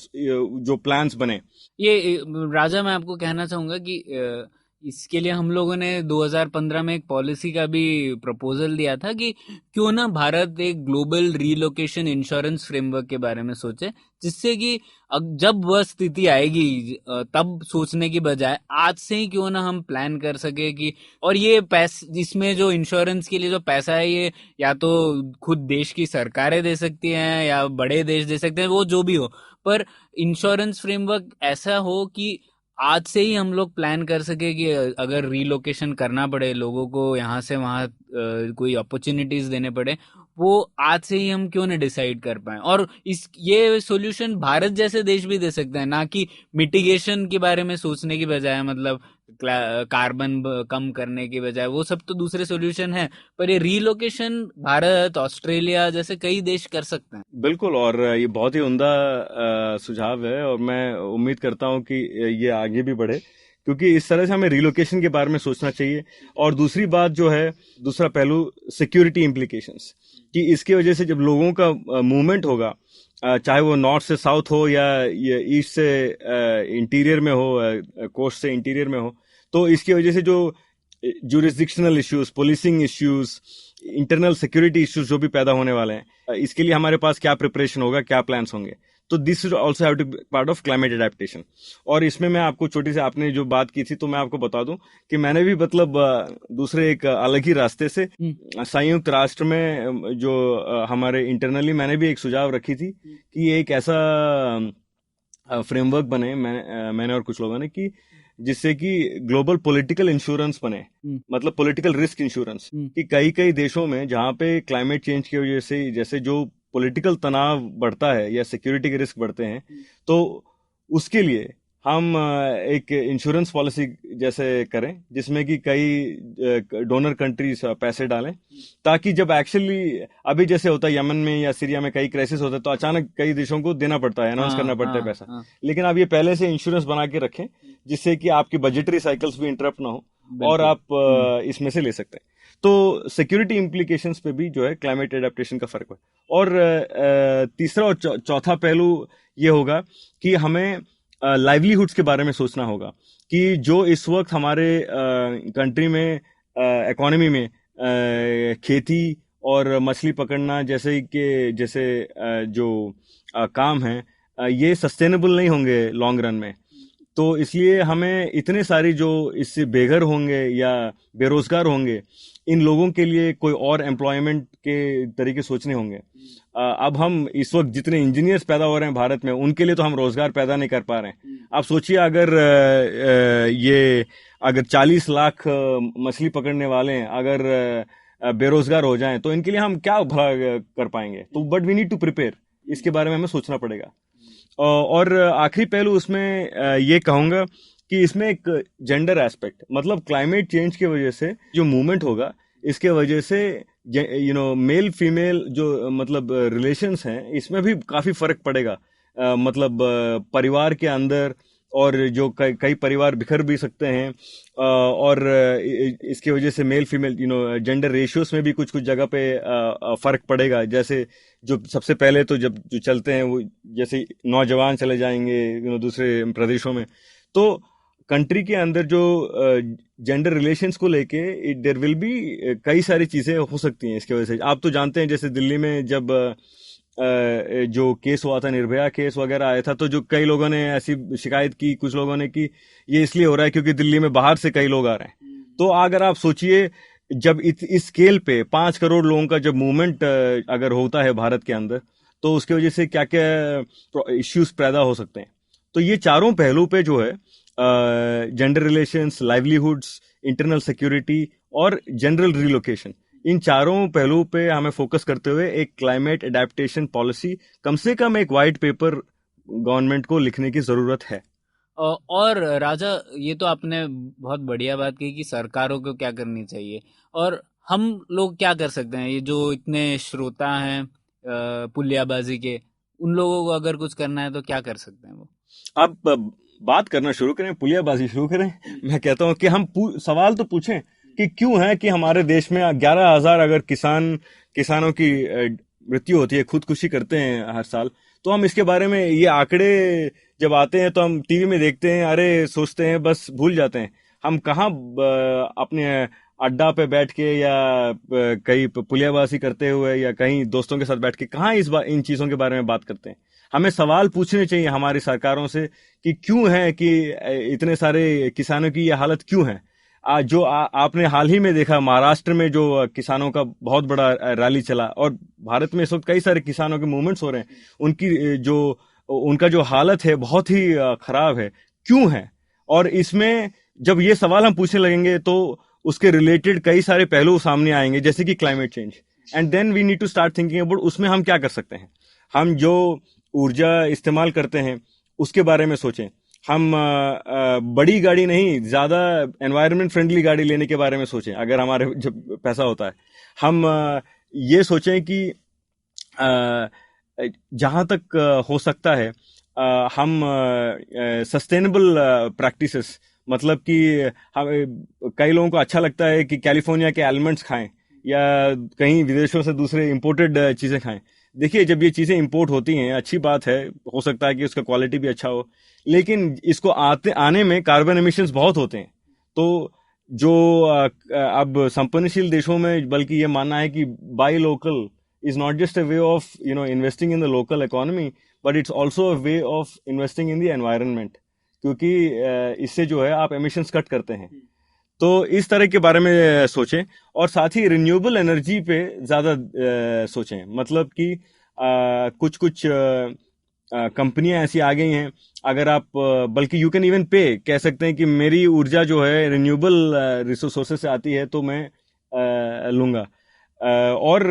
जो प्लान्स बने। ये राजा, मैं आपको कहना चाहूंगा कि इसके लिए हम लोगों ने 2015 में एक पॉलिसी का भी प्रपोजल दिया था कि क्यों ना भारत एक ग्लोबल रीलोकेशन इंश्योरेंस फ्रेमवर्क के बारे में सोचे, जिससे कि जब वह स्थिति आएगी तब सोचने की बजाय आज से ही क्यों ना हम प्लान कर सके कि, और ये पैसे, इसमें जो इंश्योरेंस के लिए जो पैसा है ये या तो खुद देश की सरकारें दे सकती हैं या बड़े देश दे सकते हैं, वो जो भी हो, पर इंश्योरेंस फ्रेमवर्क ऐसा हो कि आज से ही हम लोग प्लान कर सके कि अगर रीलोकेशन करना पड़े लोगों को, यहाँ से वहाँ कोई अपॉर्चुनिटीज देने पड़े, वो आज से ही हम क्यों नहीं डिसाइड कर पाए। और ये सॉल्यूशन भारत जैसे देश भी दे सकते हैं, ना कि मिटिगेशन के बारे में सोचने की बजाय, मतलब कार्बन कम करने की बजाय, वो सब तो दूसरे सॉल्यूशन है, पर ये रीलोकेशन भारत, ऑस्ट्रेलिया जैसे कई देश कर सकते हैं। बिल्कुल। और ये बहुत ही उम्दा सुझाव है और मैं उम्मीद करता हूँ कि ये आगे भी बढ़े, क्योंकि इस तरह से हमें रिलोकेशन के बारे में सोचना चाहिए। और दूसरी बात जो है, दूसरा पहलू सिक्योरिटी इम्प्लीकेशंस, कि इसकी वजह से जब लोगों का मूवमेंट होगा, चाहे वो नॉर्थ से साउथ हो या ईस्ट से इंटीरियर में हो, कोस्ट से इंटीरियर में हो, तो इसकी वजह से जो jurisdictional issues, policing issues, internal security issues जो भी पैदा होने वाले हैं, इसके लिए हमारे पास क्या प्रिपरेशन होगा, क्या प्लान्स होंगे। तो this is also have to be part of climate adaptation. और इसमें मैं आपको छोटी सी, आपने जो बात की थी, तो मैं आपको बता दूं कि मैंने भी मतलब दूसरे एक अलग ही रास्ते से संयुक्त राष्ट्र में जो हमारे इंटरनली मैंने भी एक सुझाव रखी थी कि एक ऐसा फ्रेमवर्क बने, मैंने और कुछ लोगों ने, कि जिससे कि ग्लोबल पॉलिटिकल इंश्योरेंस बने, मतलब पॉलिटिकल रिस्क इंश्योरेंस, कि कई देशों में जहां पे क्लाइमेट चेंज की वजह से जैसे जो पॉलिटिकल तनाव बढ़ता है या सिक्योरिटी के रिस्क बढ़ते हैं, तो उसके लिए हम एक इंश्योरेंस पॉलिसी जैसे करें, जिसमें कि कई डोनर कंट्रीज पैसे डालें, ताकि जब एक्चुअली अभी जैसे होता है यमन में या सीरिया में कई क्राइसिस होता है, तो अचानक कई देशों को देना पड़ता है, अनाउंस करना पड़ता है पैसा। लेकिन आप ये पहले से इंश्योरेंस बना के रखें, जिससे कि आपकी बजटरी साइकिल्स भी इंटरप्ट ना हो और आप इसमें से ले सकते हैं। तो सिक्योरिटी इम्प्लीकेशंस पे भी जो है क्लाइमेट एडेप्टेशन का फर्क है। और तीसरा और चौथा पहलू ये होगा कि हमें लाइवलीहुड्स के बारे में सोचना होगा कि जो इस वक्त हमारे कंट्री में इकोनॉमी में खेती और मछली पकड़ना जैसे जो काम है ये सस्टेनेबल नहीं होंगे लॉन्ग रन में। तो इसलिए हमें इतने सारी जो इससे बेघर होंगे या बेरोजगार होंगे, इन लोगों के लिए कोई और एम्प्लॉयमेंट के तरीके सोचने होंगे। अब हम इस वक्त जितने इंजीनियर्स पैदा हो रहे हैं भारत में, उनके लिए तो हम रोजगार पैदा नहीं कर पा रहे हैं। आप सोचिए अगर 40 लाख मछली पकड़ने वाले हैं अगर बेरोजगार हो जाएं तो इनके लिए हम क्या भला कर पाएंगे। तो but we need to prepare, इसके बारे में हमें सोचना पड़ेगा। और आखिरी पहलू उसमें ये कहूंगा कि इसमें एक जेंडर एस्पेक्ट, मतलब क्लाइमेट चेंज की वजह से जो मूवमेंट होगा, इसके वजह से मेल फीमेल जो मतलब रिलेशंस हैं, इसमें भी काफी फर्क पड़ेगा। मतलब परिवार के अंदर, और जो कई परिवार बिखर भी सकते हैं, और इसकी वजह से मेल फीमेल जेंडर रेशियोस में भी कुछ जगह पे फर्क पड़ेगा। जैसे जो सबसे पहले तो जब जो चलते हैं वो जैसे नौजवान चले जाएंगे दूसरे प्रदेशों में, तो कंट्री के अंदर जो जेंडर रिलेशंस को लेके देयर विल बी कई सारी चीजें हो सकती हैं इसकी वजह से। आप तो जानते हैं जैसे दिल्ली में जब जो केस हुआ था, निर्भया केस वगैरह आया था, तो जो कई लोगों ने ऐसी शिकायत की, कुछ लोगों ने की ये इसलिए हो रहा है क्योंकि दिल्ली में बाहर से कई लोग आ रहे हैं। तो अगर आप सोचिए जब इस स्केल पे 5 करोड़ लोगों का जब मूवमेंट अगर होता है भारत के अंदर, तो उसकी वजह से क्या क्या इश्यूज पैदा हो सकते हैं। तो ये चारों पहलू पे जो है gender relations, livelihoods, internal security और जनरल रिलोकेशन, इन चारों पहलुओं पे हमें फोकस करते हुए एक क्लाइमेट एडेप्टेशन पॉलिसी, कम से कम एक वाइट पेपर गवर्नमेंट को लिखने की जरूरत है। और राजा, ये तो आपने बहुत बढ़िया बात की कि सरकारों को क्या करनी चाहिए, और हम लोग क्या कर सकते हैं। ये जो इतने श्रोता हैं पुलियाबाजी के, उन लोगों को अगर कुछ करना है तो क्या कर सकते हैं वो? आप बात करना शुरू करें, पुलियाबाजी शुरू करें। मैं कहता हूं कि हम सवाल तो पूछें कि क्यों है कि हमारे देश में 11,000 अगर किसानों की मृत्यु होती है, खुदकुशी करते हैं हर साल, तो हम इसके बारे में ये आंकड़े जब आते हैं तो हम टीवी में देखते हैं, अरे सोचते हैं, बस भूल जाते हैं। हम कहाँ अपने अड्डा पे बैठ के या कहीं पुलियाबाजी करते हुए या कहीं दोस्तों के साथ बैठ के कहाँ इन चीजों के बारे में बात करते हैं। हमें सवाल पूछने चाहिए हमारी सरकारों से कि क्यों है कि इतने सारे किसानों की ये हालत क्यों है। जो आपने हाल ही में देखा महाराष्ट्र में जो किसानों का बहुत बड़ा रैली चला, और भारत में इस वक्त कई सारे किसानों के मूवमेंट्स हो रहे हैं, उनका जो हालत है बहुत ही खराब है, क्यों है। और इसमें जब ये सवाल हम पूछने लगेंगे तो उसके रिलेटेड कई सारे पहलू सामने आएंगे, जैसे कि climate change, and then we need to start thinking about उसमें हम क्या कर सकते हैं। हम जो ऊर्जा इस्तेमाल करते हैं उसके बारे में सोचें। हम बड़ी गाड़ी नहीं, ज्यादा एनवायरनमेंट फ्रेंडली गाड़ी लेने के बारे में सोचें अगर हमारे जब पैसा होता है। हम ये सोचें कि जहां तक हो सकता है हम सस्टेनेबल प्रैक्टिसेस, मतलब कि कई लोगों को अच्छा लगता है कि कैलिफोर्निया के आलमंड्स खाएं या कहीं विदेशों से दूसरे इंपोर्टेड चीजें खाएं। देखिए, जब ये चीजें इंपोर्ट होती हैं, अच्छी बात है, हो सकता है कि उसका क्वालिटी भी अच्छा हो, लेकिन इसको आने में कार्बन एमिशंस बहुत होते हैं। तो जो अब संपन्नशील देशों में बल्कि ये मानना है कि by local is not just a way of investing in the local economy, but it's also a way of investing in the environment, क्योंकि इससे जो है आप emissions कट करते हैं। तो इस तरह के बारे में सोचें, और साथ ही रिन्यूएबल एनर्जी पे ज्यादा सोचें। मतलब कि कुछ कंपनियां ऐसी आ गई हैं, अगर आप बल्कि यू कैन इवन पे कह सकते हैं कि मेरी ऊर्जा जो है रिन्यूएबल रिसोर्सेज से आती है तो मैं लूंगा। और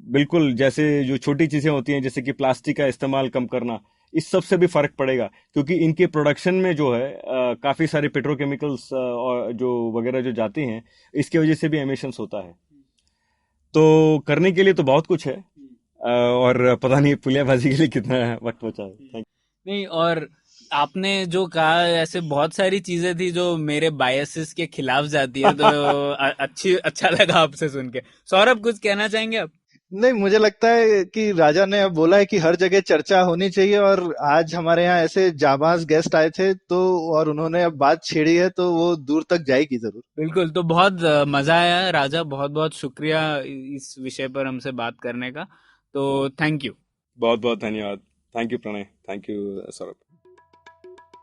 बिल्कुल जैसे जो छोटी चीजें होती हैं, जैसे कि प्लास्टिक का इस्तेमाल कम करना, इस सब से भी फर्क पड़ेगा, क्योंकि इनके प्रोडक्शन में जो है काफी सारे पेट्रोकेमिकल्स और जो वगैरह जो जाती हैं, इसकी वजह से भी एमिशंस होता है। तो करने के लिए तो बहुत कुछ है, और पता नहीं पुलियाबाजी के लिए कितना वक्त बचा है। नहीं, और आपने जो कहा ऐसे बहुत सारी चीजें थी जो मेरे बायसेस के खिलाफ जाती है, तो अच्छा लगा आपसे सुन के। सौरभ, कुछ कहना चाहेंगे आप? नहीं, मुझे लगता है कि राजा ने अब बोला है कि हर जगह चर्चा होनी चाहिए, और आज हमारे यहाँ ऐसे जाबाज गेस्ट आए थे तो और उन्होंने अब बात छेड़ी है तो वो दूर तक जाएगी जरूर। बिल्कुल, तो बहुत मजा आया राजा, बहुत बहुत शुक्रिया इस विषय पर हमसे बात करने का। तो थैंक यू, बहुत बहुत धन्यवाद। Thank you Pranay, thank you Saurabh.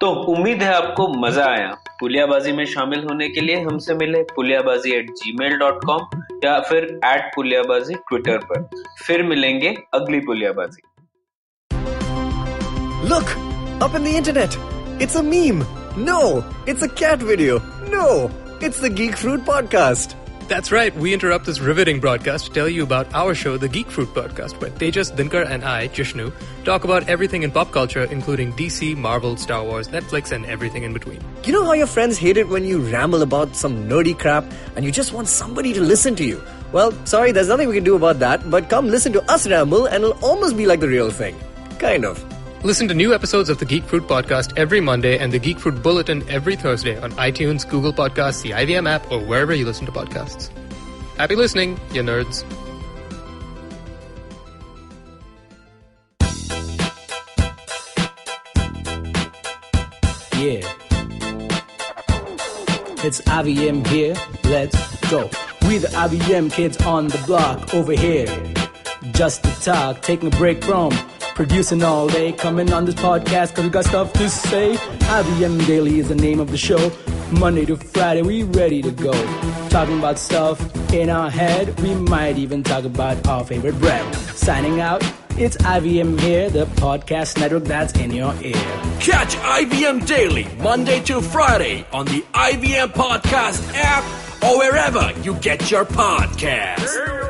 तो उम्मीद है आपको मजा आया। पुलियाबाजी में शामिल होने के लिए हमसे मिले puliyabazi@gmail.com या फिर @पुलियाबाजी ट्विटर पर। फिर मिलेंगे अगली Puliyabaazi. Look, up in the internet. It's a meme. No, it's a cat video. No, it's the Geek Fruit Podcast. That's right. We interrupt this riveting broadcast to tell you about our show, The Geek Fruit Podcast, where Tejas, Dinkar, and I, Jishnu, talk about everything in pop culture, including DC, Marvel, Star Wars, Netflix, and everything in between. You know how your friends hate it when you ramble about some nerdy crap and you just want somebody to listen to you? Well, sorry, there's nothing we can do about that, but come listen to us ramble and it'll almost be like the real thing. Kind of. Listen to new episodes of the Geek Fruit Podcast every Monday and the Geek Fruit Bulletin every Thursday on iTunes, Google Podcasts, the IVM app, or wherever you listen to podcasts. Happy listening, you nerds. Yeah. It's IVM here. Let's go. We the IVM kids on the block over here. Just to talk, taking a break from producing all day, coming on this podcast cause we got stuff to say. IVM Daily is the name of the show. Monday to Friday, we ready to go. Talking about stuff in our head. We might even talk about our favorite bread. Signing out, it's IVM here, the podcast network that's in your ear. Catch IVM Daily Monday to Friday on the IVM Podcast app or wherever you get your podcasts.